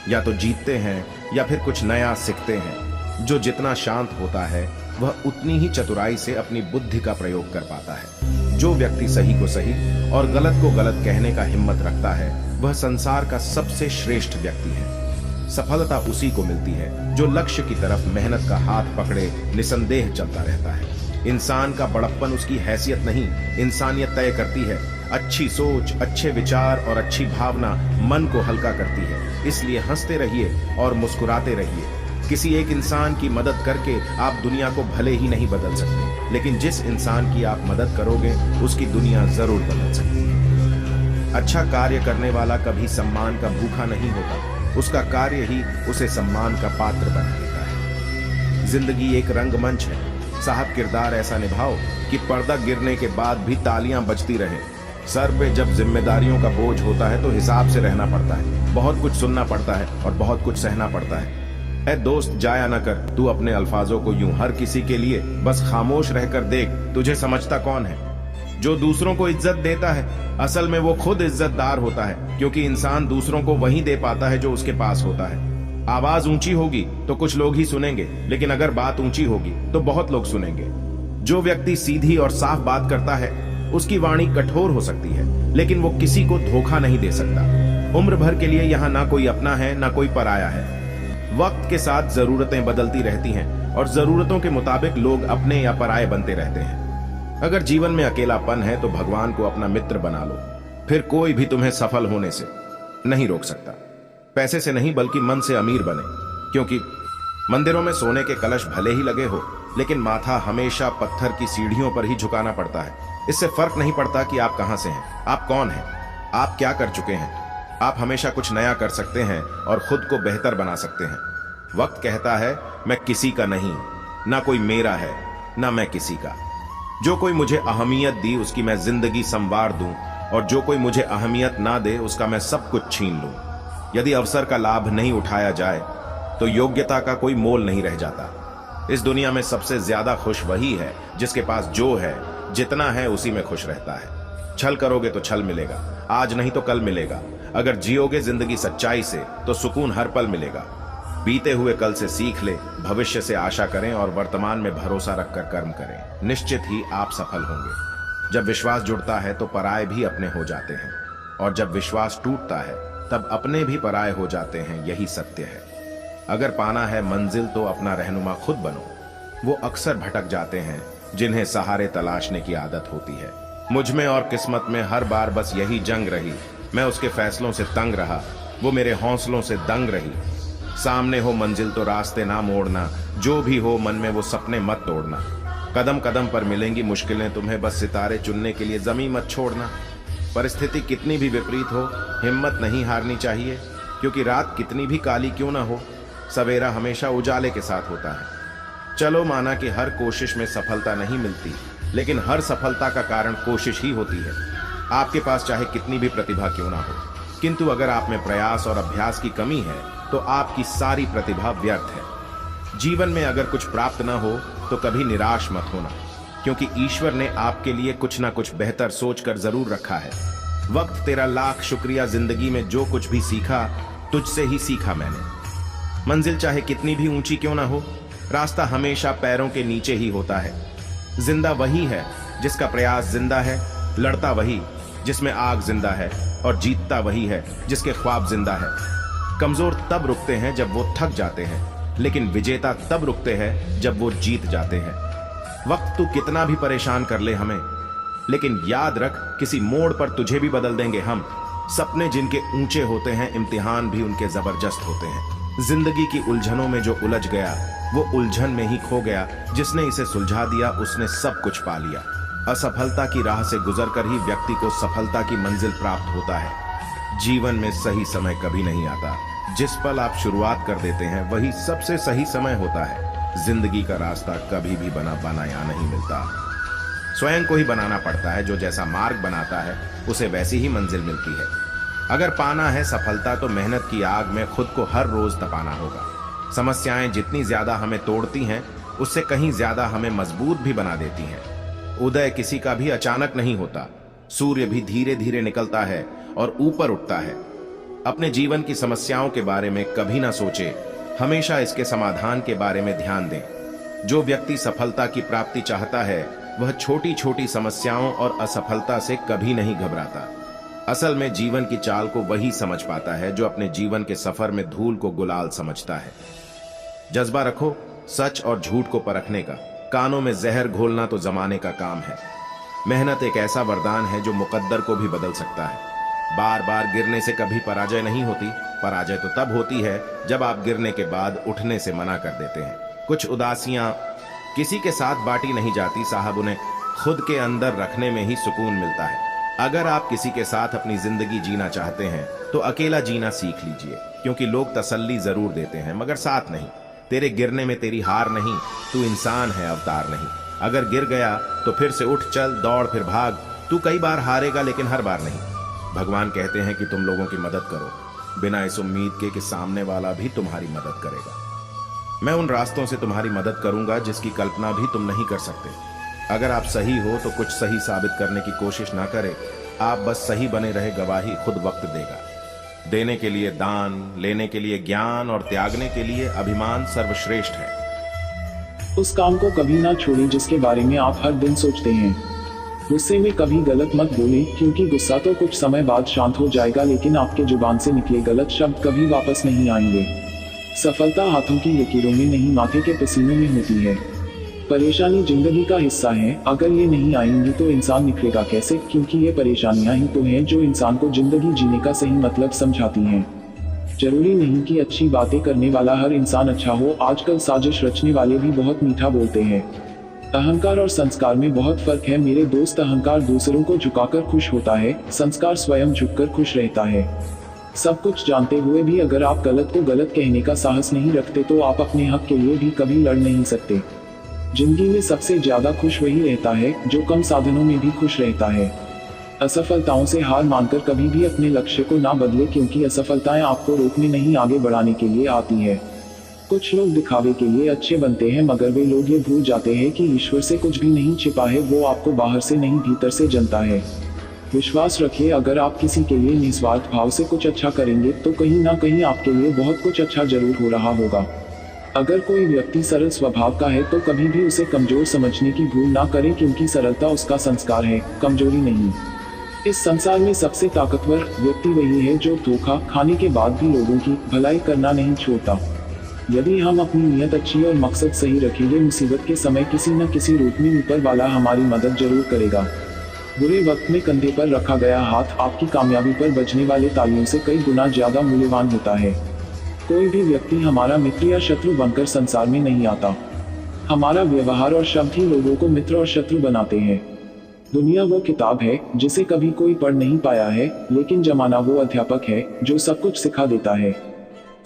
या तो जीतते हैं या फिर कुछ नया सीखते हैं। जो जितना शांत होता है वह उतनी ही चतुराई से अपनी बुद्धि का प्रयोग कर पाता है। जो व्यक्ति सही को सही और गलत को गलत कहने का हिम्मत रखता है वह संसार का सबसे श्रेष्ठ व्यक्ति है। सफलता उसी को मिलती है जो लक्ष्य की तरफ मेहनत का हाथ पकड़े निसंदेह चलता रहता है। इंसान का बड़प्पन उसकी हैसियत नहीं, इंसानियत तय करती है। अच्छी सोच, अच्छे विचार और अच्छी भावना मन को हल्का करती है। इसलिए हंसते रहिए और मुस्कुराते रहिए। किसी एक इंसान की मदद करके आप दुनिया को भले ही नहीं बदल सकते, लेकिन जिस इंसान की आप मदद करोगे उसकी दुनिया जरूर बदल सकती है। अच्छा कार्य करने वाला कभी सम्मान का भूखा नहीं होता, उसका कार्य ही उसे सम्मान का पात्र बना देता है। जिंदगी एक रंगमंच है, साहब किरदार ऐसा निभाओ कि पर्दा गिरने के बाद भी तालियां बजती रहें। सर पे जब जिम्मेदारियों का बोझ होता है तो हिसाब से रहना पड़ता है, बहुत कुछ सुनना पड़ता है और बहुत कुछ सहना पड़ता है। ऐ दोस्त, जाया न कर तू अपने अल्फाजों को यूं हर किसी के लिए, बस खामोश रहकर देख तुझे समझता कौन है। जो दूसरों को इज्जत देता है असल में वो खुद इज्जतदार होता है, क्योंकि इंसान दूसरों को वही दे पाता है जो उसके पास होता है। आवाज ऊंची होगी तो कुछ लोग ही सुनेंगे, लेकिन अगर बात ऊंची होगी तो बहुत लोग सुनेंगे। जो व्यक्ति सीधी और साफ बात करता है उसकी वाणी कठोर हो सकती है, लेकिन वो किसी को धोखा नहीं दे सकता। उम्र भर के लिए यहाँ ना कोई अपना है ना कोई पराया है। वक्त के साथ जरूरतें बदलती रहती हैं और जरूरतों के मुताबिक लोग अपने या पराये बनते रहते हैं। अगर जीवन में अकेलापन है तो भगवान को अपना मित्र बना लो, फिर कोई भी तुम्हें सफल होने से नहीं रोक सकता। पैसे से नहीं बल्कि मन से अमीर बने, क्योंकि मंदिरों में सोने के कलश भले ही लगे हो, लेकिन माथा हमेशा पत्थर की सीढ़ियों पर ही झुकाना पड़ता है। इससे फर्क नहीं पड़ता कि आप कहां से हैं, आप कौन हैं, आप क्या कर चुके हैं। आप हमेशा कुछ नया कर सकते हैं और खुद को बेहतर बना सकते हैं। वक्त कहता है मैं किसी का नहीं, ना कोई मेरा है ना मैं किसी का। जो कोई मुझे अहमियत दी उसकी मैं जिंदगी संवार दूं, और जो कोई मुझे अहमियत ना दे उसका मैं सब कुछ छीन लूं। यदि अवसर का लाभ नहीं उठाया जाए तो योग्यता का कोई मोल नहीं रह जाता। इस दुनिया में सबसे ज्यादा खुश वही है जिसके पास जो है, जितना है उसी में खुश रहता है। छल करोगे तो छल मिलेगा, आज नहीं तो कल मिलेगा। अगर जियोगे जिंदगी सच्चाई से तो सुकून हर पल मिलेगा। बीते हुए कल से सीख ले, भविष्य से आशा करें और वर्तमान में भरोसा रखकर कर्म करें। निश्चित ही आप सफल होंगे। जब विश्वास जुड़ता है तो पराये भी अपने हो जाते हैं, और जब विश्वास टूटता है तब अपने भी पराये हो जाते हैं। यही सत्य है। अगर पाना है मंजिल तो अपना रहनुमा खुद बनो। वो अक्सर भटक जाते हैं जिन्हें सहारे तलाशने की आदत होती है। मुझ में और किस्मत में हर बार बस यही जंग रही। मैं उसके फैसलों से तंग रहा, वो मेरे हौसलों से दंग रही। सामने हो मंजिल तो रास्ते ना मोड़ना, जो भी हो मन में वो सपने मत तोड़ना। कदम कदम पर मिलेंगी मुश्किलें तुम्हें, बस सितारे चुनने के लिए जमीन मत छोड़ना। परिस्थिति कितनी भी विपरीत हो, हिम्मत नहीं हारनी चाहिए, क्योंकि रात कितनी भी काली क्यों ना हो, सवेरा हमेशा उजाले के साथ होता है। चलो माना कि हर कोशिश में सफलता नहीं मिलती, लेकिन हर सफलता का कारण कोशिश ही होती है। आपके पास चाहे कितनी भी प्रतिभा क्यों ना हो, किंतु अगर आप में प्रयास और अभ्यास की कमी है तो आपकी सारी प्रतिभा व्यर्थ है। जीवन में अगर कुछ प्राप्त ना हो तो कभी निराश मत होना, क्योंकि ईश्वर ने आपके लिए कुछ ना कुछ बेहतर सोचकर जरूर रखा है। वक्त तेरा लाख शुक्रिया, जिंदगी में जो कुछ भी सीखा तुझसे ही सीखा मैंने। मंजिल चाहे कितनी भी ऊंची क्यों ना हो, रास्ता हमेशा पैरों के नीचे ही होता है। जिंदा वही है जिसका प्रयास जिंदा है, लड़ता वही जिसमें आग जिंदा है, और जीतता वही है जिसके ख्वाब जिंदा है। कमजोर तब रुकते हैं जब वो थक जाते हैं, लेकिन विजेता तब रुकते हैं जब वो जीत जाते हैं। वक्त तू कितना भी परेशान कर ले हमें, लेकिन याद रख किसी मोड़ पर तुझे भी बदल देंगे हम। सपने जिनके ऊंचे होते हैं, इम्तिहान भी उनके जबरदस्त होते हैं। जिंदगी की उलझनों में जो उलझ गया वो उलझन में ही खो गया, जिसने इसे सुलझा दिया उसने सब कुछ पा लिया। असफलता की राह से गुजरकर ही व्यक्ति को सफलता की मंजिल प्राप्त होता है। जीवन में सही समय कभी नहीं आता, जिस पल आप शुरुआत कर देते हैं वही सबसे सही समय होता है। जिंदगी का रास्ता कभी भी बनाया नहीं मिलता, स्वयं को ही बनाना पड़ता है। जो जैसा मार्ग बनाता है उसे वैसी ही मंजिल मिलती है। अगर पाना है सफलता तो मेहनत की आग में खुद को हर रोज तपाना होगा। समस्याएं जितनी ज्यादा हमें तोड़ती हैं, उससे कहीं ज्यादा हमें मजबूत भी बना देती हैं। उदय किसी का भी अचानक नहीं होता, सूर्य भी धीरे धीरे निकलता है और ऊपर उठता है। अपने जीवन की समस्याओं के बारे में कभी ना सोचे, हमेशा इसके समाधान के बारे में ध्यान दें। जो व्यक्ति सफलता की प्राप्ति चाहता है वह छोटी छोटी समस्याओं और असफलता से कभी नहीं घबराता। असल में जीवन की चाल को वही समझ पाता है जो अपने जीवन के सफर में धूल को गुलाल समझता है। जज्बा रखो सच और झूठ को परखने का, कानों में जहर घोलना तो जमाने का काम है। मेहनत एक ऐसा वरदान है जो मुकद्दर को भी बदल सकता है। बार बार गिरने से कभी पराजय नहीं होती, पराजय तो तब होती है जब आप गिरने के बाद उठने से मना कर देते हैं। कुछ उदासियां किसी के साथ बांटी नहीं जाती साहब, उन्हें खुद के अंदर रखने में ही सुकून मिलता है। अगर आप किसी के साथ अपनी जिंदगी जीना चाहते हैं तो अकेला जीना सीख लीजिए, क्योंकि लोग तसल्ली जरूर देते हैं मगर साथ नहीं। तेरे गिरने में तेरी हार नहीं, तू इंसान है अवतार नहीं। अगर गिर गया तो फिर से उठ चल, दौड़ फिर भाग। तू कई बार हारेगा लेकिन हर बार नहीं। भगवान कहते हैं कि तुम लोगों की मदद करो, बिना इस उम्मीद के कि सामने वाला भी तुम्हारी मदद करेगा। मैं उन रास्तों से तुम्हारी मदद करूंगा जिसकी कल्पना भी तुम नहीं कर सकते। अगर आप सही हो तो कुछ सही साबित करने की कोशिश ना करें, आप बस सही बने रहे, गवाही खुद वक्त देगा। देने के लिए दान, लेने के लिए ज्ञान और त्यागने के लिए अभिमान सर्वश्रेष्ठ है। उस काम को कभी ना छोड़ें जिसके बारे में आप हर दिन सोचते हैं। गुस्से में कभी गलत मत बोलें, क्योंकि गुस्सा तो कुछ समय बाद शांत हो जाएगा, लेकिन आपके जुबान से निकले गलत शब्द कभी वापस नहीं आएंगे। सफलता हाथों की लकीरों में नहीं, माथे के पसीनों में होती है। परेशानी जिंदगी का हिस्सा है, अगर ये नहीं आएंगी तो इंसान निखरेगा कैसे, क्योंकि ये परेशानियां ही तो हैं जो इंसान को जिंदगी जीने का सही मतलब समझाती हैं। जरूरी नहीं कि अच्छी बातें करने वाला हर इंसान अच्छा हो, आजकल साजिश रचने वाले भी बहुत मीठा बोलते हैं। अहंकार और संस्कार में बहुत फर्क है मेरे दोस्त। अहंकार दूसरों को झुकाकर खुश होता है, संस्कार स्वयं झुककर खुश रहता है। सब कुछ जानते हुए भी अगर आप गलत को गलत कहने का साहस नहीं रखते तो आप अपने हक के लिए भी कभी लड़ नहीं सकते। जिंदगी में सबसे ज्यादा खुश वही रहता है जो कम साधनों में भी खुश रहता है। असफलताओं से हार मानकर कभी भी अपने लक्ष्य को ना बदले, क्योंकि असफलताएं आपको रोकने नहीं आगे बढ़ाने के लिए आती है। कुछ लोग दिखावे के लिए अच्छे बनते हैं, मगर वे लोग ये भूल जाते हैं कि ईश्वर से कुछ भी नहीं छिपा है, वो आपको बाहर से नहीं भीतर से जनता है। विश्वास रखिए, अगर आप किसी के लिए निस्वार्थ भाव से कुछ अच्छा करेंगे तो कहीं ना कहीं आपके लिए बहुत कुछ अच्छा जरूर हो रहा होगा। अगर कोई व्यक्ति सरल स्वभाव का है तो कभी भी उसे कमजोर समझने की भूल ना करें, क्योंकि सरलता उसका संस्कार है, कमजोरी नहीं। इस संसार में सबसे ताकतवर व्यक्ति वही है जो धोखा खाने के बाद भी लोगों की भलाई करना नहीं छोड़ता। यदि हम अपनी नीयत अच्छी और मकसद सही रखेंगे, मुसीबत के समय किसी न किसी रूप में ऊपर वाला हमारी मदद जरूर करेगा। बुरे वक्त में कंधे पर रखा गया हाथ आपकी कामयाबी पर बजने वाले तालियों से कई गुना ज्यादा मूल्यवान होता है। कोई भी व्यक्ति हमारा मित्र या शत्रु बनकर संसार में नहीं आता। हमारा व्यवहार और शब्द ही लोगों को मित्र और शत्रु बनाते हैं। दुनिया वो किताब है जिसे कभी कोई पढ़ नहीं पाया है, लेकिन जमाना वो अध्यापक है जो सब कुछ सिखा देता है।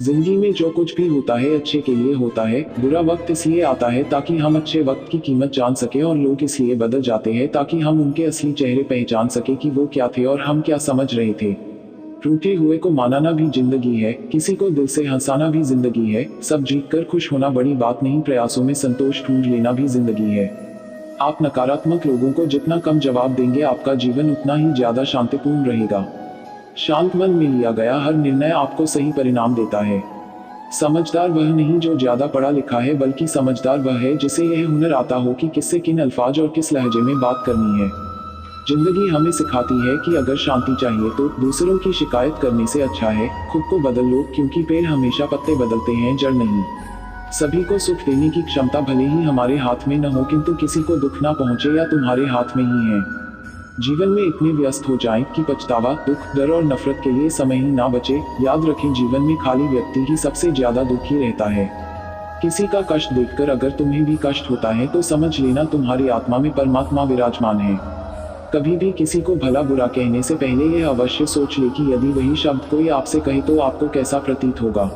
जिंदगी में जो कुछ भी होता है अच्छे के लिए होता है। बुरा वक्त इसलिए आता है ताकि हम अच्छे वक्त की कीमत जान सके, और लोग इसलिए बदल जाते हैं ताकि हम उनके असली चेहरे पहचान सके कि वो क्या थे और हम क्या समझ रहे थे। टूटे हुए को मानाना भी जिंदगी है, किसी को दिल से हंसाना भी जिंदगी है, सब जीतकर खुश होना बड़ी बात नहीं, प्रयासों में संतोष ढूंढ लेना भी जिंदगी है। आप नकारात्मक लोगों को जितना कम जवाब देंगे, आपका जीवन उतना ही ज्यादा शांतिपूर्ण रहेगा। शांत मन में लिया गया हर निर्णय आपको सही परिणाम देता है। समझदार वह नहीं जो ज्यादा पढ़ा लिखा है, बल्कि समझदार वह है जिसे यह हुनर आता हो कि किससे किन अल्फाज और किस लहजे में बात करनी है। जिंदगी हमें सिखाती है कि अगर शांति चाहिए तो दूसरों की शिकायत करने से अच्छा है खुद को बदल लो, क्योंकि पेड़ हमेशा पत्ते बदलते हैं, जड़ नहीं। सभी को सुख देने की क्षमता भले ही हमारे हाथ में न हो, किंतु किसी को दुख ना पहुंचे या तुम्हारे हाथ में ही है। जीवन में इतने व्यस्त हो जाएं कि पछतावा, दुख, डर और नफरत के लिए समय ही ना बचे। याद रखें, जीवन में खाली व्यक्ति ही सबसे ज्यादा दुखी रहता है। किसी का कष्ट देखकर अगर तुम्हें भी कष्ट होता है तो समझ लेना तुम्हारी आत्मा में परमात्मा विराजमान है। कभी भी किसी को भला बुरा कहने से पहले यह अवश्य सोच ले कि यदि वही शब्द कोई आपसे कहे तो आपको कैसा प्रतीत होगा।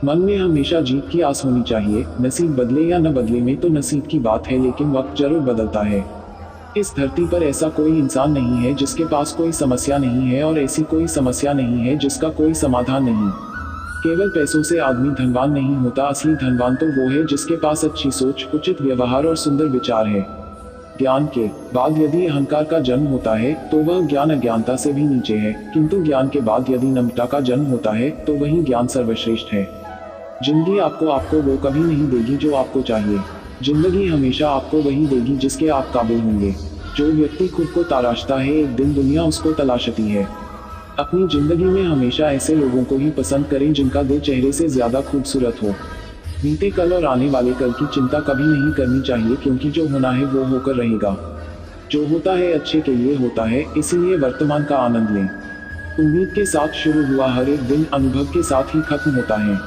मन में हमेशा जीत की आस होनी चाहिए। नसीब बदले या न बदले में तो नसीब की बात है, लेकिन वक्त जरूर बदलता है। इस धरती पर ऐसा कोई इंसान नहीं है जिसके पास कोई समस्या नहीं है, और ऐसी कोई समस्या नहीं है जिसका कोई समाधान नहीं। केवल पैसों से आदमी धनवान नहीं होता, असली धनवान तो वो है जिसके पास अच्छी सोच, उचित व्यवहार और सुंदर विचार है। ज्ञान के बाद यदि अहंकार का जन्म होता है तो वह ज्ञान अज्ञानता से भी नीचे है, किंतु ज्ञान के बाद यदि नम्रता का जन्म होता है तो वही ज्ञान सर्वश्रेष्ठ है। जिंदगी आपको वो कभी नहीं देगी जो आपको चाहिए। जिंदगी हमेशा आपको वही देगी जिसके आप काबिल होंगे। जो व्यक्ति खुद को तराशता है, एक दिन दुनिया उसको तलाशती है। अपनी जिंदगी में हमेशा ऐसे लोगों को ही पसंद करें जिनका दिल चेहरे से ज्यादा खूबसूरत हो। बीते कल और आने वाले कल की चिंता कभी नहीं करनी चाहिए, क्योंकि जो होना है वो होकर रहेगा। जो होता है अच्छे के लिए होता है, इसीलिए वर्तमान का आनंद लें। उम्मीद के साथ शुरू हुआ हर एक दिन अनुभव के साथ ही खत्म होता है।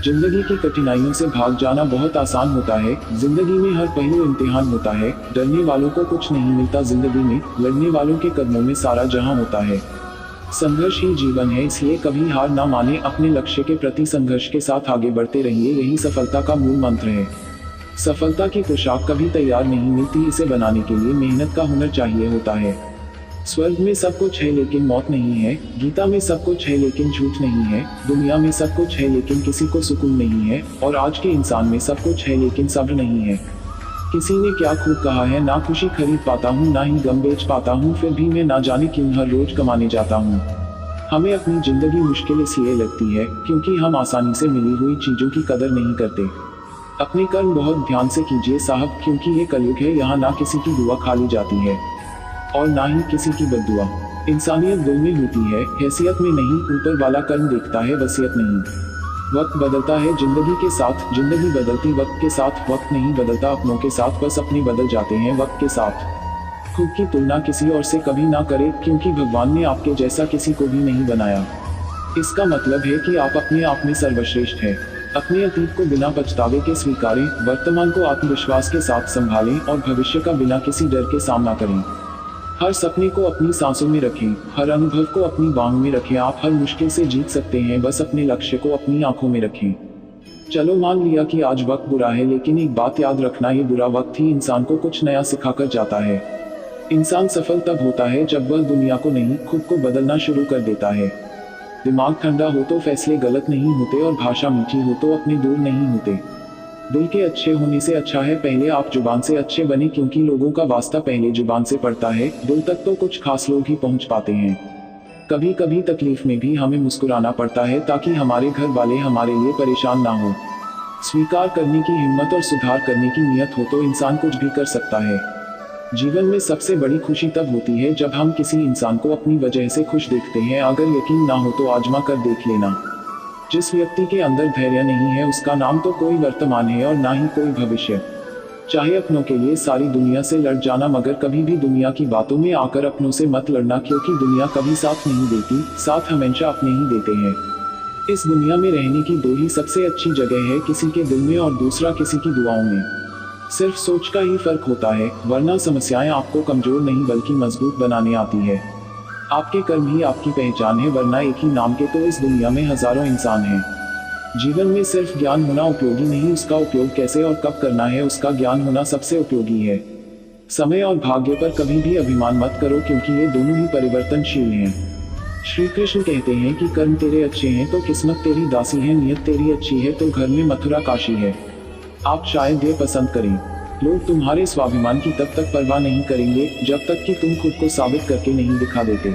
जिंदगी की कठिनाइयों से भाग जाना बहुत आसान होता है। जिंदगी में हर पहलू इम्तिहान होता है। डरने वालों को कुछ नहीं मिलता जिंदगी में, लड़ने वालों के कदमों में सारा जहां होता है। संघर्ष ही जीवन है, इसलिए कभी हार ना माने। अपने लक्ष्य के प्रति संघर्ष के साथ आगे बढ़ते रहिए, यही सफलता का मूल मंत्र है। सफलता की पोशाक कभी तैयार नहीं मिलती, इसे बनाने के लिए मेहनत का हुनर चाहिए होता है। स्वर्ग में सब कुछ है लेकिन मौत नहीं है। गीता में सब कुछ है लेकिन झूठ नहीं है। दुनिया में सब कुछ है लेकिन किसी को सुकून नहीं है। और आज के इंसान में सब कुछ है लेकिन सब्र नहीं है। किसी ने क्या खूब कहा है, ना खुशी खरीद पाता हूँ ना ही गम बेच पाता हूँ, फिर भी मैं ना जाने क्यों हर रोज कमाने जाता हूँ। हमें अपनी जिंदगी मुश्किल इसलिए लगती है क्योंकि हम आसानी से मिली हुई चीजों की कदर नहीं करते। अपने कर्म बहुत ध्यान से कीजिए साहब, क्योंकि ये कलयुग है, यहाँ ना किसी की दुआ खाली जाती है और ना ही किसी की बद्दुआ। इंसानियत दिल में होती है, हैसियत में नहीं। ऊपर वाला कर्म देखता है, वसीयत नहीं। वक्त बदलता है जिंदगी के साथ, जिंदगी बदलती वक्त के साथ। वक्त नहीं बदलता अपनों के साथ, बस अपने बदल जाते हैं वक्त के साथ। खुद की तुलना किसी और से कभी ना करें, क्योंकि भगवान ने आपके जैसा किसी को भी नहीं बनाया। इसका मतलब है कि आप अपने आप में सर्वश्रेष्ठ हैं। अपने अतीत को बिना पछतावे के स्वीकारें, वर्तमान को आत्मविश्वास के साथ संभालें और भविष्य का बिना किसी डर के सामना करें। हर सपने को अपनी सांसों में रखें, हर अनुभव को अपनी बांह में रखें। आप हर मुश्किल से जीत सकते हैं, बस अपने लक्ष्य को अपनी आंखों में रखें। चलो मान लिया कि आज वक्त बुरा है, लेकिन एक बात याद रखना, ये बुरा वक्त ही इंसान को कुछ नया सिखाकर जाता है। इंसान सफल तब होता है जब वह दुनिया को नहीं, खुद को बदलना शुरू कर देता है। दिमाग ठंडा हो तो फैसले गलत नहीं होते, और भाषा मीठी हो तो अपने दूर नहीं होते। दिल के अच्छे होने से अच्छा है पहले आप जुबान से अच्छे बने, क्योंकि लोगों का वास्ता पहले जुबान से पड़ता है। दिल तक तो कुछ खास लोग ही पहुंच पाते हैं। कभी कभी तकलीफ में भी हमें मुस्कुराना पड़ता है ताकि हमारे घर वाले हमारे लिए परेशान ना हो। स्वीकार करने की हिम्मत और सुधार करने की नियत हो तो इंसान कुछ भी कर सकता है। जीवन में सबसे बड़ी खुशी तब होती है जब हम किसी इंसान को अपनी वजह से खुश देखते हैं। अगर यकीन ना हो तो आजमा कर देख लेना। जिस व्यक्ति के अंदर धैर्य नहीं है उसका नाम तो कोई वर्तमान है और ना ही कोई भविष्य। चाहे अपनों के लिए सारी दुनिया से लड़ जाना, मगर कभी भी दुनिया की बातों में आकर अपनों से मत लड़ना, क्योंकि दुनिया कभी साथ नहीं देती, साथ हमेशा अपने ही देते हैं। इस दुनिया में रहने की दो ही सबसे अच्छी जगह है, किसी के दिल में और दूसरा किसी की दुआओं में। सिर्फ सोच का ही फर्क होता है, वरना समस्याएं आपको कमजोर नहीं बल्कि मजबूत बनाने आती है। आपके कर्म ही आपकी पहचान है, वरना एक ही नाम के तो इस दुनिया में हजारों इंसान हैं। जीवन में सिर्फ ज्ञान होना उपयोगी नहीं, उसका उपयोग कैसे और कब करना है उसका ज्ञान होना सबसे उपयोगी है। समय और भाग्य पर कभी भी अभिमान मत करो, क्योंकि ये दोनों ही परिवर्तनशील हैं। श्री कृष्ण कहते हैं कि कर्म तेरे अच्छे हैं तो किस्मत तेरी दासी है, नियत तेरी अच्छी है तो घर में मथुरा काशी है। आप शायद ये पसंद करें, लोग तुम्हारे स्वाभिमान की तब तक परवाह नहीं करेंगे जब तक कि तुम खुद को साबित करके नहीं दिखा देते।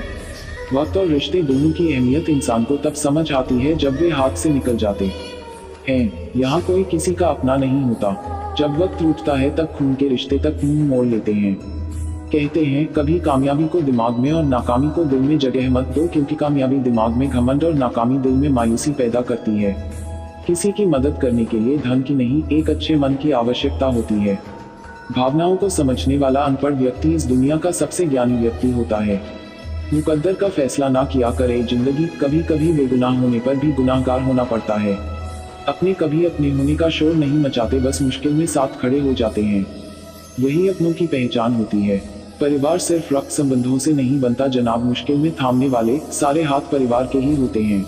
वक्त और रिश्ते दोनों की अहमियत इंसान को तब समझ आती है जब वे हाथ से निकल जाते हैं। यहाँ कोई किसी का अपना नहीं होता। जब वक्त रूठता है तब खून के रिश्ते तक मुंह मोड़ लेते हैं। कहते हैं कभी कामयाबी को दिमाग में और नाकामी को दिल में जगह मत दो, क्योंकि कामयाबी दिमाग में घमंड और नाकामी दिल में मायूसी पैदा करती है। किसी की मदद करने के लिए धन की नहीं, एक अच्छे मन की आवश्यकता होती है। भावनाओं को समझने वाला अनपढ़ व्यक्ति इस दुनिया का सबसे ज्ञानी व्यक्ति होता है। मुकद्दर का फैसला ना किया करे जिंदगी, कभी कभी बेगुनाह होने पर भी गुनाहगार होना पड़ता है। अपने कभी अपने होने का शोर नहीं मचाते, बस मुश्किल में साथ खड़े हो जाते हैं। यही अपनों की पहचान होती है। परिवार सिर्फ रक्त संबंधों से नहीं बनता जनाब, मुश्किल में थामने वाले सारे हाथ परिवार के ही होते हैं।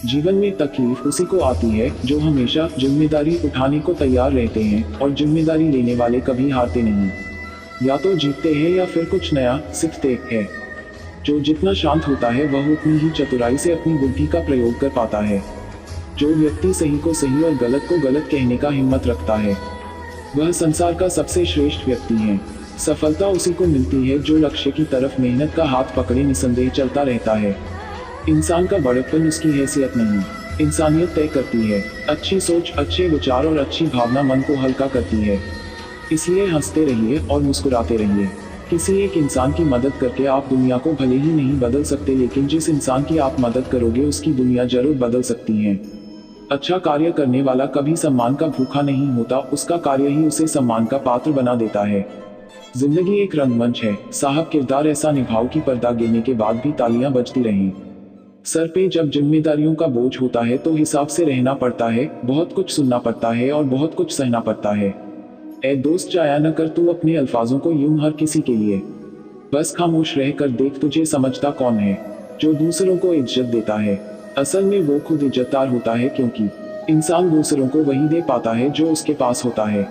जीवन में तकलीफ उसी को आती है जो हमेशा जिम्मेदारी उठाने को तैयार रहते हैं, और जिम्मेदारी लेने वाले कभी हारते नहीं। या तो जीतते हैं या फिर कुछ नया सीखते हैं। जो जितना शांत होता है वह उतनी ही चतुराई से अपनी बुद्धि का प्रयोग कर पाता है। जो व्यक्ति सही को सही और गलत को गलत कहने का हिम्मत रखता है वह संसार का सबसे श्रेष्ठ व्यक्ति है। सफलता उसी को मिलती है जो लक्ष्य की तरफ मेहनत का हाथ पकड़े निसंदेह चलता रहता है। इंसान का बड़प्पन उसकी हैसियत नहीं, इंसानियत तय करती है। अच्छी सोच, अच्छे विचार और अच्छी भावना मन को हल्का करती है। इसलिए हंसते रहिए और मुस्कुराते रहिए। किसी एक इंसान की मदद करके आप दुनिया को भले ही नहीं बदल सकते, लेकिन जिस इंसान की आप मदद करोगे उसकी दुनिया जरूर बदल सकती है। अच्छा कार्य करने वाला कभी सम्मान का भूखा नहीं होता, उसका कार्य ही उसे सम्मान का पात्र बना देता है। जिंदगी एक रंगमंच है, साहब किरदार ऐसा निभाओ कि पर्दा गिरने के बाद भी तालियां बजती रहें। सर पे जब जिम्मेदारियों का बोझ होता है तो हिसाब से रहना पड़ता है, बहुत कुछ सुनना पड़ता है और बहुत कुछ सहना पड़ता है। ए दोस्त, जाया न कर तू अपने अल्फाजों को यूं हर किसी के लिए। बस खामोश रह कर देख तुझे समझता कौन है जो दूसरों को इज्जत देता है। असल में वो खुद इज्जतदार होता है, क्योंकि इंसान दूसरों को वही दे पाता है जो उसके पास होता है।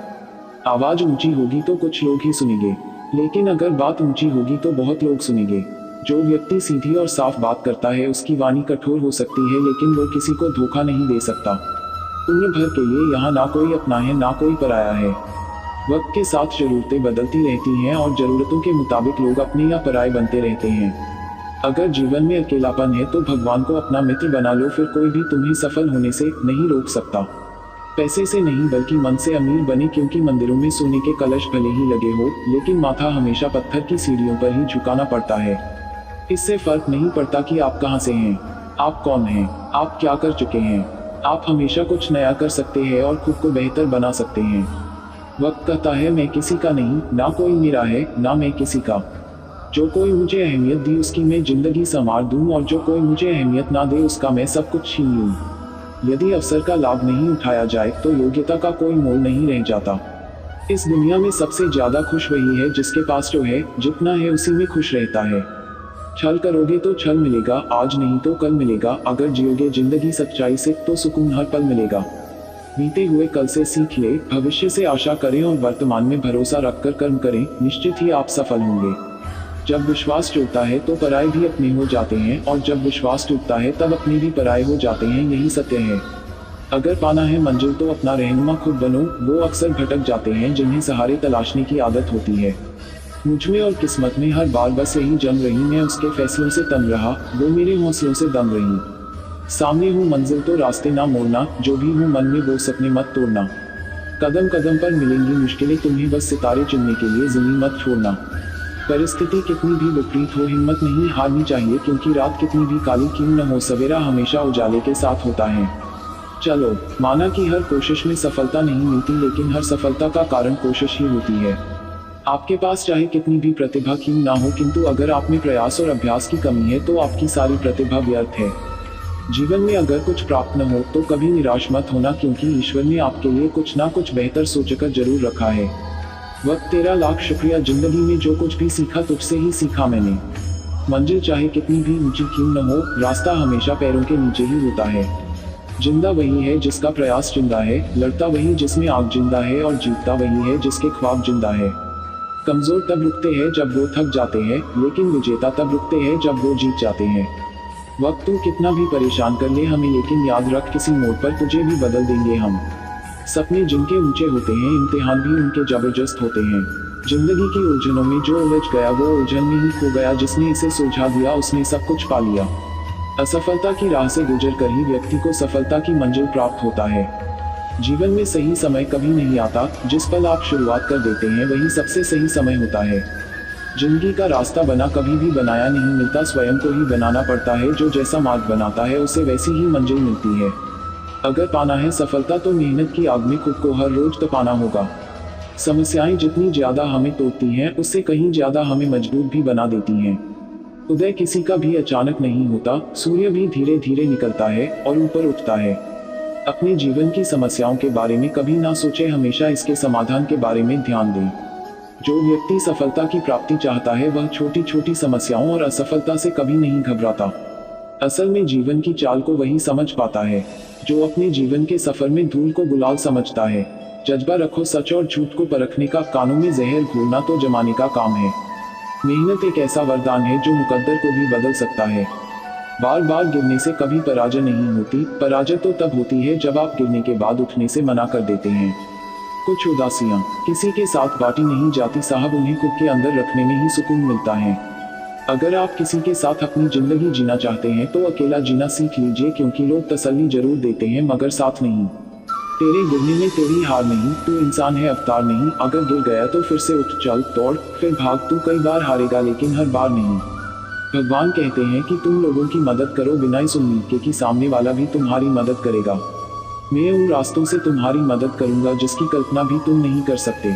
आवाज ऊंची होगी तो कुछ लोग ही सुनेंगे, लेकिन अगर बात ऊंची होगी तो बहुत लोग सुनेंगे। जो व्यक्ति सीधी और साफ बात करता है उसकी वाणी कठोर हो सकती है, लेकिन वो किसी को धोखा नहीं दे सकता। दुनिया भर के लिए यहाँ ना कोई अपना है ना कोई पराया है। वक्त के साथ जरूरतें बदलती रहती हैं और जरूरतों के मुताबिक लोग अपने या पराये बनते रहते हैं। अगर जीवन में अकेलापन है तो भगवान को अपना मित्र बना लो, फिर कोई भी तुम्हें सफल होने से नहीं रोक सकता। पैसे से नहीं बल्कि मन से अमीर बने, क्योंकि मंदिरों में सोने के कलश भले ही लगे हो, लेकिन माथा हमेशा पत्थर की सीढ़ियों पर ही झुकाना पड़ता है। इससे फर्क नहीं पड़ता कि आप कहां से हैं, आप कौन हैं, आप क्या कर चुके हैं। आप हमेशा कुछ नया कर सकते हैं और खुद को बेहतर बना सकते हैं। वक्त कहता है मैं किसी का नहीं, ना कोई मेरा है ना मैं किसी का। जो कोई मुझे अहमियत दी उसकी मैं जिंदगी संवार दूं, और जो कोई मुझे अहमियत ना दे उसका मैं सब कुछ छीन लूं। यदि अवसर का लाभ नहीं उठाया जाए तो योग्यता का कोई मोल नहीं रह जाता। इस दुनिया में सबसे ज्यादा खुश वही है जिसके पास जो है, जितना है उसी में खुश रहता है। छल करोगे तो छल मिलेगा, आज नहीं तो कल मिलेगा। अगर जियोगे जिंदगी सच्चाई से तो सुकून हर पल मिलेगा। बीते हुए कल से सीख ले, भविष्य से आशा करें और वर्तमान में भरोसा रखकर कर्म करें, निश्चित ही आप सफल होंगे। जब विश्वास टूटता है तो पराये भी अपने हो जाते हैं, और जब विश्वास टूटता है तब अपने भी पराये हो जाते हैं। यही सत्य है। अगर पाना है मंजिल तो अपना रहनुमा खुद बनो। वो अक्सर भटक जाते हैं जिन्हें सहारे तलाशने की आदत होती है। मुझ में और किस्मत में हर बार बस यही जम रही, मैं उसके फैसलों से तंग रहा, वो मेरे हौसलों से दंग रही। सामने हूँ मंजिल तो रास्ते ना मोड़ना, जो भी हूँ मन में वो सपने मत तोड़ना। कदम कदम पर मिलेंगी मुश्किलें तुम्हें, बस सितारे चुनने के लिए ज़मीन मत छोड़ना। परिस्थिति कितनी भी विपरीत हो हिम्मत नहीं हारनी चाहिए, क्योंकि रात कितनी भी काली क्यों न हो सवेरा हमेशा उजाले के साथ होता है। चलो माना कि हर कोशिश में सफलता नहीं मिलती, लेकिन हर सफलता का कारण कोशिश ही होती है। आपके पास चाहे कितनी भी प्रतिभा क्यों ना हो, किंतु अगर आप में प्रयास और अभ्यास की कमी है तो आपकी सारी प्रतिभा व्यर्थ है। जीवन में अगर कुछ प्राप्त न हो तो कभी निराश मत होना, क्योंकि ईश्वर ने आपके लिए कुछ ना कुछ बेहतर सोचकर जरूर रखा है। वक्त तेरा लाख शुक्रिया, जिंदगी में जो कुछ भी सीखा तुझसे ही सीखा मैंने। मंजिल चाहे कितनी भी ऊंची क्यों न हो, रास्ता हमेशा पैरों के नीचे ही होता है। जिंदा वही है जिसका प्रयास जिंदा है, लड़ता वही जिसमें आग जिंदा है, और जीतता वही है जिसके ख्वाब जिंदा है। कमजोर तब रुकते हैं जब वो थक जाते हैं, लेकिन विजेता तब रुकते हैं जब वो जीत जाते हैं। वक्त तू कितना भी परेशान कर ले हमें, लेकिन याद रख किसी मोड़ पर तुझे भी बदल देंगे हम। सपने जिनके ऊंचे होते हैं, इम्तिहान भी उनके जबरदस्त होते हैं। जिंदगी की उलझनों में जो उलझ गया वो उलझन में ही खो गया, जिसने इसे सुलझा दिया उसने सब कुछ पा लिया। असफलता की राह से गुजर कर ही व्यक्ति को सफलता की मंजिल प्राप्त होता है। जीवन में सही समय कभी नहीं आता, जिस पल आप शुरुआत कर देते हैं वही सबसे सही समय होता है। जिंदगी का रास्ता बना कभी भी बनाया नहीं मिलता, स्वयं को ही बनाना पड़ता है। जो जैसा मार्ग बनाता है उसे वैसी ही मंजिल मिलती है। अगर पाना है सफलता तो मेहनत की आग में खुद को हर रोज तपाना होगा। समस्याएं जितनी ज्यादा हमें तोड़ती हैं, उससे कहीं ज्यादा हमें मजबूत भी बना देती हैं। उदय किसी का भी अचानक नहीं होता, सूर्य भी धीरे धीरे निकलता है और ऊपर उठता है। अपने जीवन की समस्याओं के बारे में कभी ना सोचे, हमेशा इसके समाधान के बारे में ध्यान दें। जो व्यक्ति सफलता की प्राप्ति चाहता है वह छोटी छोटी समस्याओं और असफलता से कभी नहीं घबराता। असल में जीवन की चाल को वही समझ पाता है जो अपने जीवन के सफर में धूल को गुलाल समझता है। जज्बा रखो सच और झूठ को परखने का, कानों में जहर घोलना तो जमाने का काम है। मेहनत एक ऐसा वरदान है जो मुकद्दर को भी बदल सकता है। बार बार गिरने से कभी पराजय नहीं होती, पराजय तो तब होती है जब आप गिरने के बाद उठने से मना कर देते हैं। कुछ उदासियां किसी के साथ बांटी नहीं जाती साहब, उन्हें खुद के अंदर रखने में ही सुकून मिलता है। अगर आप किसी के साथ अपनी जिंदगी जीना चाहते हैं तो अकेला जीना सीख लीजिए, क्योंकि लोग तसल्ली जरूर देते हैं मगर साथ नहीं। तेरे गिरने में तेरी हार नहीं, तू इंसान है अवतार नहीं। अगर गिर गया तो फिर से उठ, चल तोड़ फिर भाग। तू कई बार हारेगा लेकिन हर बार नहीं। भगवान कहते हैं कि तुम लोगों की मदद करो बिना इस उम्मीद के कि सामने वाला भी तुम्हारी मदद करेगा। मैं उन रास्तों से तुम्हारी मदद करूंगा जिसकी कल्पना भी तुम नहीं कर सकते।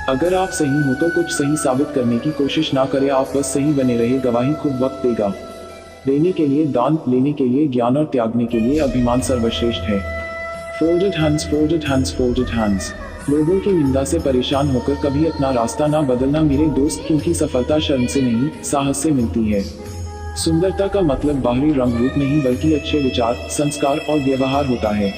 अगर आप सही हो तो कुछ सही साबित करने की कोशिश ना करें, आप बस सही बने रहे, गवाही खुद वक्त देगा। देने के लिए दान, लेने के लिए ज्ञान और त्यागने के लिए अभिमान सर्वश्रेष्ठ है। Folded hands, folded hands, folded hands. लोगों की निंदा से परेशान होकर कभी अपना रास्ता ना बदलना मेरे दोस्त, क्योंकि सफलता शर्म से नहीं साहस से मिलती है। सुंदरता का मतलब बाहरी रंग रूप नहीं बल्कि अच्छे विचार, संस्कार और व्यवहार होता है।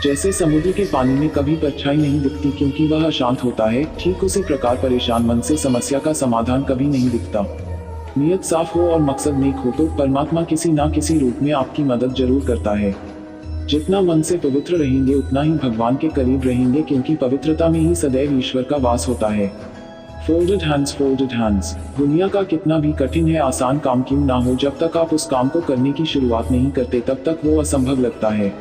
जैसे समुद्र के पानी में कभी परछाई नहीं दिखती क्योंकि वह अशांत होता है, ठीक उसी प्रकार परेशान मन से समस्या का समाधान कभी नहीं दिखता। नियत साफ हो और मकसद नेक हो तो परमात्मा किसी ना किसी रूप में आपकी मदद जरूर करता है। जितना मन से पवित्र रहेंगे उतना ही भगवान के करीब रहेंगे, क्योंकि पवित्रता में ही सदैव ईश्वर का वास होता है। Folded hands, folded hands. दुनिया का कितना भी कठिन है आसान काम क्यों ना हो, जब तक आप उस काम को करने की शुरुआत नहीं करते तब तक वो असंभव लगता है।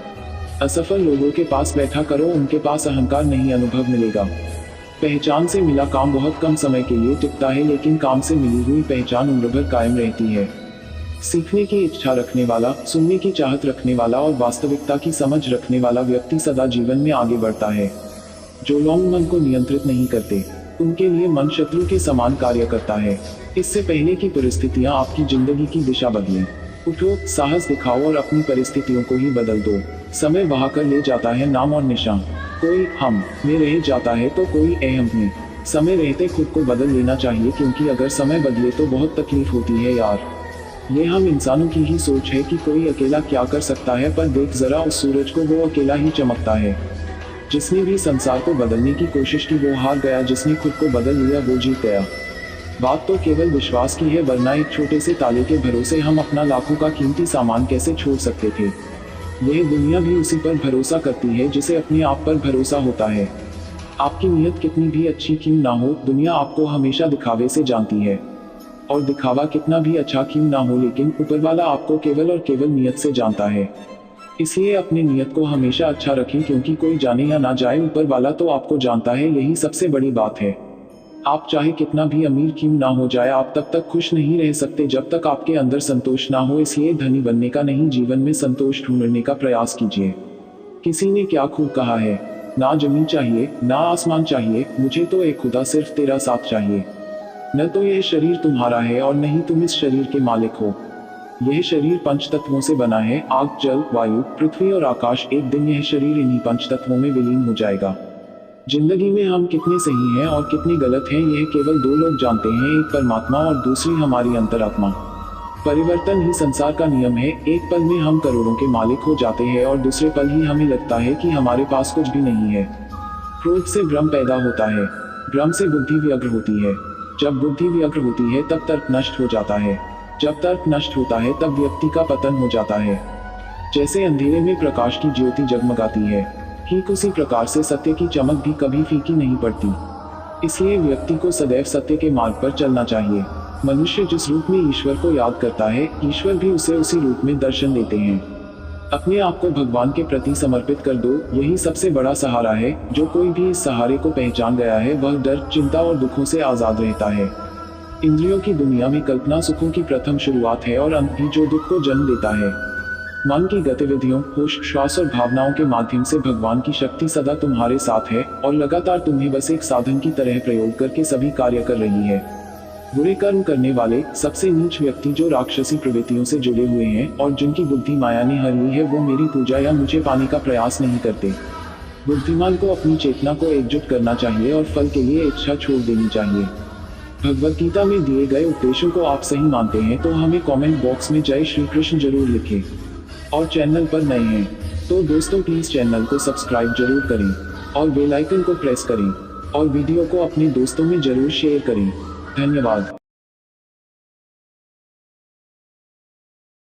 असफल लोगों के पास बैठा करो, उनके पास अहंकार नहीं अनुभव मिलेगा। पहचान से मिला काम बहुत कम समय के लिए टिकता है, लेकिन काम से मिली हुई पहचान उम्र भर कायम रहती है। सीखने की इच्छा रखने वाला, सुनने की चाहत रखने वाला और वास्तविकता की समझ रखने वाला व्यक्ति सदा जीवन में आगे बढ़ता है। जो लोग मन को नियंत्रित नहीं करते उनके लिए मन शत्रु के समान कार्य करता है। इससे पहले की परिस्थितियां आपकी जिंदगी की दिशा बदलें, उठो, साहस दिखाओ और अपनी परिस्थितियों को ही बदल दो। समय बहाकर ले जाता है नाम और निशान, कोई हम में रह जाता है तो कोई अहम में। समय रहते खुद को बदल लेना चाहिए, क्योंकि अगर समय बदले तो बहुत तकलीफ होती है यार। ये हम इंसानों की ही सोच है कि कोई अकेला क्या कर सकता है, पर देख जरा उस सूरज को, वो अकेला ही चमकता है। जिसने भी संसार को बदलने की कोशिश की वो हार गया, जिसने खुद को बदल लिया वो जीत गया। बात तो केवल विश्वास की है, वरना एक छोटे से ताले के भरोसे हम अपना लाखों का कीमती सामान कैसे छोड़ सकते थे। यह दुनिया भी उसी पर भरोसा करती है जिसे अपने आप पर भरोसा होता है। आपकी नीयत कितनी भी अच्छी क्यों ना हो, दुनिया आपको हमेशा दिखावे से जानती है। और दिखावा कितना भी अच्छा क्यों ना हो, लेकिन ऊपर वाला आपको केवल और केवल नीयत से जानता है। इसलिए अपनी नीयत को हमेशा अच्छा रखें, क्योंकि कोई जाने या ना जाए, ऊपर वाला तो आपको जानता है। यही सबसे बड़ी बात है। आप चाहे कितना भी अमीर क्यों ना हो जाए, आप तब तक खुश नहीं रह सकते जब तक आपके अंदर संतोष ना हो। इसलिए धनी बनने का नहीं, जीवन में संतोष ढूंढने का प्रयास कीजिए। किसी ने क्या खूब कहा है, ना जमीन चाहिए ना आसमान चाहिए, मुझे तो एक खुदा सिर्फ तेरा साथ चाहिए। न तो यह शरीर तुम्हारा है और न ही तुम इस शरीर के मालिक हो। यह शरीर पंच तत्वों से बना है, आग, जल, वायु, पृथ्वी और आकाश। एक दिन यह शरीर इन्हीं पंच तत्वों में विलीन हो जाएगा। जिंदगी में हम कितने सही हैं और कितने गलत हैं, यह केवल दो लोग जानते हैं, एक परमात्मा और दूसरी हमारी अंतरात्मा। परिवर्तन ही संसार का नियम है। एक पल में हम करोड़ों के मालिक हो जाते हैं और दूसरे पल ही हमें लगता है कि हमारे पास कुछ भी नहीं है। क्रोध से भ्रम पैदा होता है, भ्रम से बुद्धि व्यग्र होती है। जब बुद्धि व्यग्र होती है तब तर्क नष्ट हो जाता है। जब तर्क नष्ट होता है तब व्यक्ति का पतन हो जाता है। जैसे अंधेरे में प्रकाश की ज्योति जगमगाती है, ठीक उसी प्रकार से सत्य की चमक भी कभी फीकी नहीं पड़ती। इसलिए व्यक्ति को सदैव सत्य के मार्ग पर चलना चाहिए। मनुष्य जिस रूप में ईश्वर को याद करता है, ईश्वर भी उसे उसी रूप में दर्शन देते हैं। अपने आप को भगवान के प्रति समर्पित कर दो, यही सबसे बड़ा सहारा है। जो कोई भी इस सहारे को पहचान गया है, वह डर, चिंता और दुखों से आजाद रहता है। इंद्रियों की दुनिया में कल्पना सुखों की प्रथम शुरुआत है और अंत भी, जो दुख को जन्म देता है। मन की गतिविधियों, होश, श्वास और भावनाओं के माध्यम से भगवान की शक्ति सदा तुम्हारे साथ है और लगातार तुम्हें बस एक साधन की तरह प्रयोग करके सभी कार्य कर रही है। बुरे कर्म करने वाले, सबसे नीच व्यक्ति जो राक्षसी प्रवृत्तियों से जुड़े हुए हैं और जिनकी बुद्धि माया ने हर ली है, वो मेरी पूजा या मुझे पाने का प्रयास नहीं करते। बुद्धिमान को अपनी चेतना को एकजुट करना चाहिए और फल के लिए इच्छा छोड़ देनी चाहिए। भगवद गीता में दिए गए उपदेशों को आप सही मानते हैं तो हमें कमेंट बॉक्स में जय श्री कृष्ण जरूर लिखें। और चैनल पर नए हैं तो दोस्तों प्लीज चैनल को सब्सक्राइब जरूर करें और बेल आइकन को प्रेस करें और वीडियो को अपने दोस्तों में जरूर शेयर करें। धन्यवाद।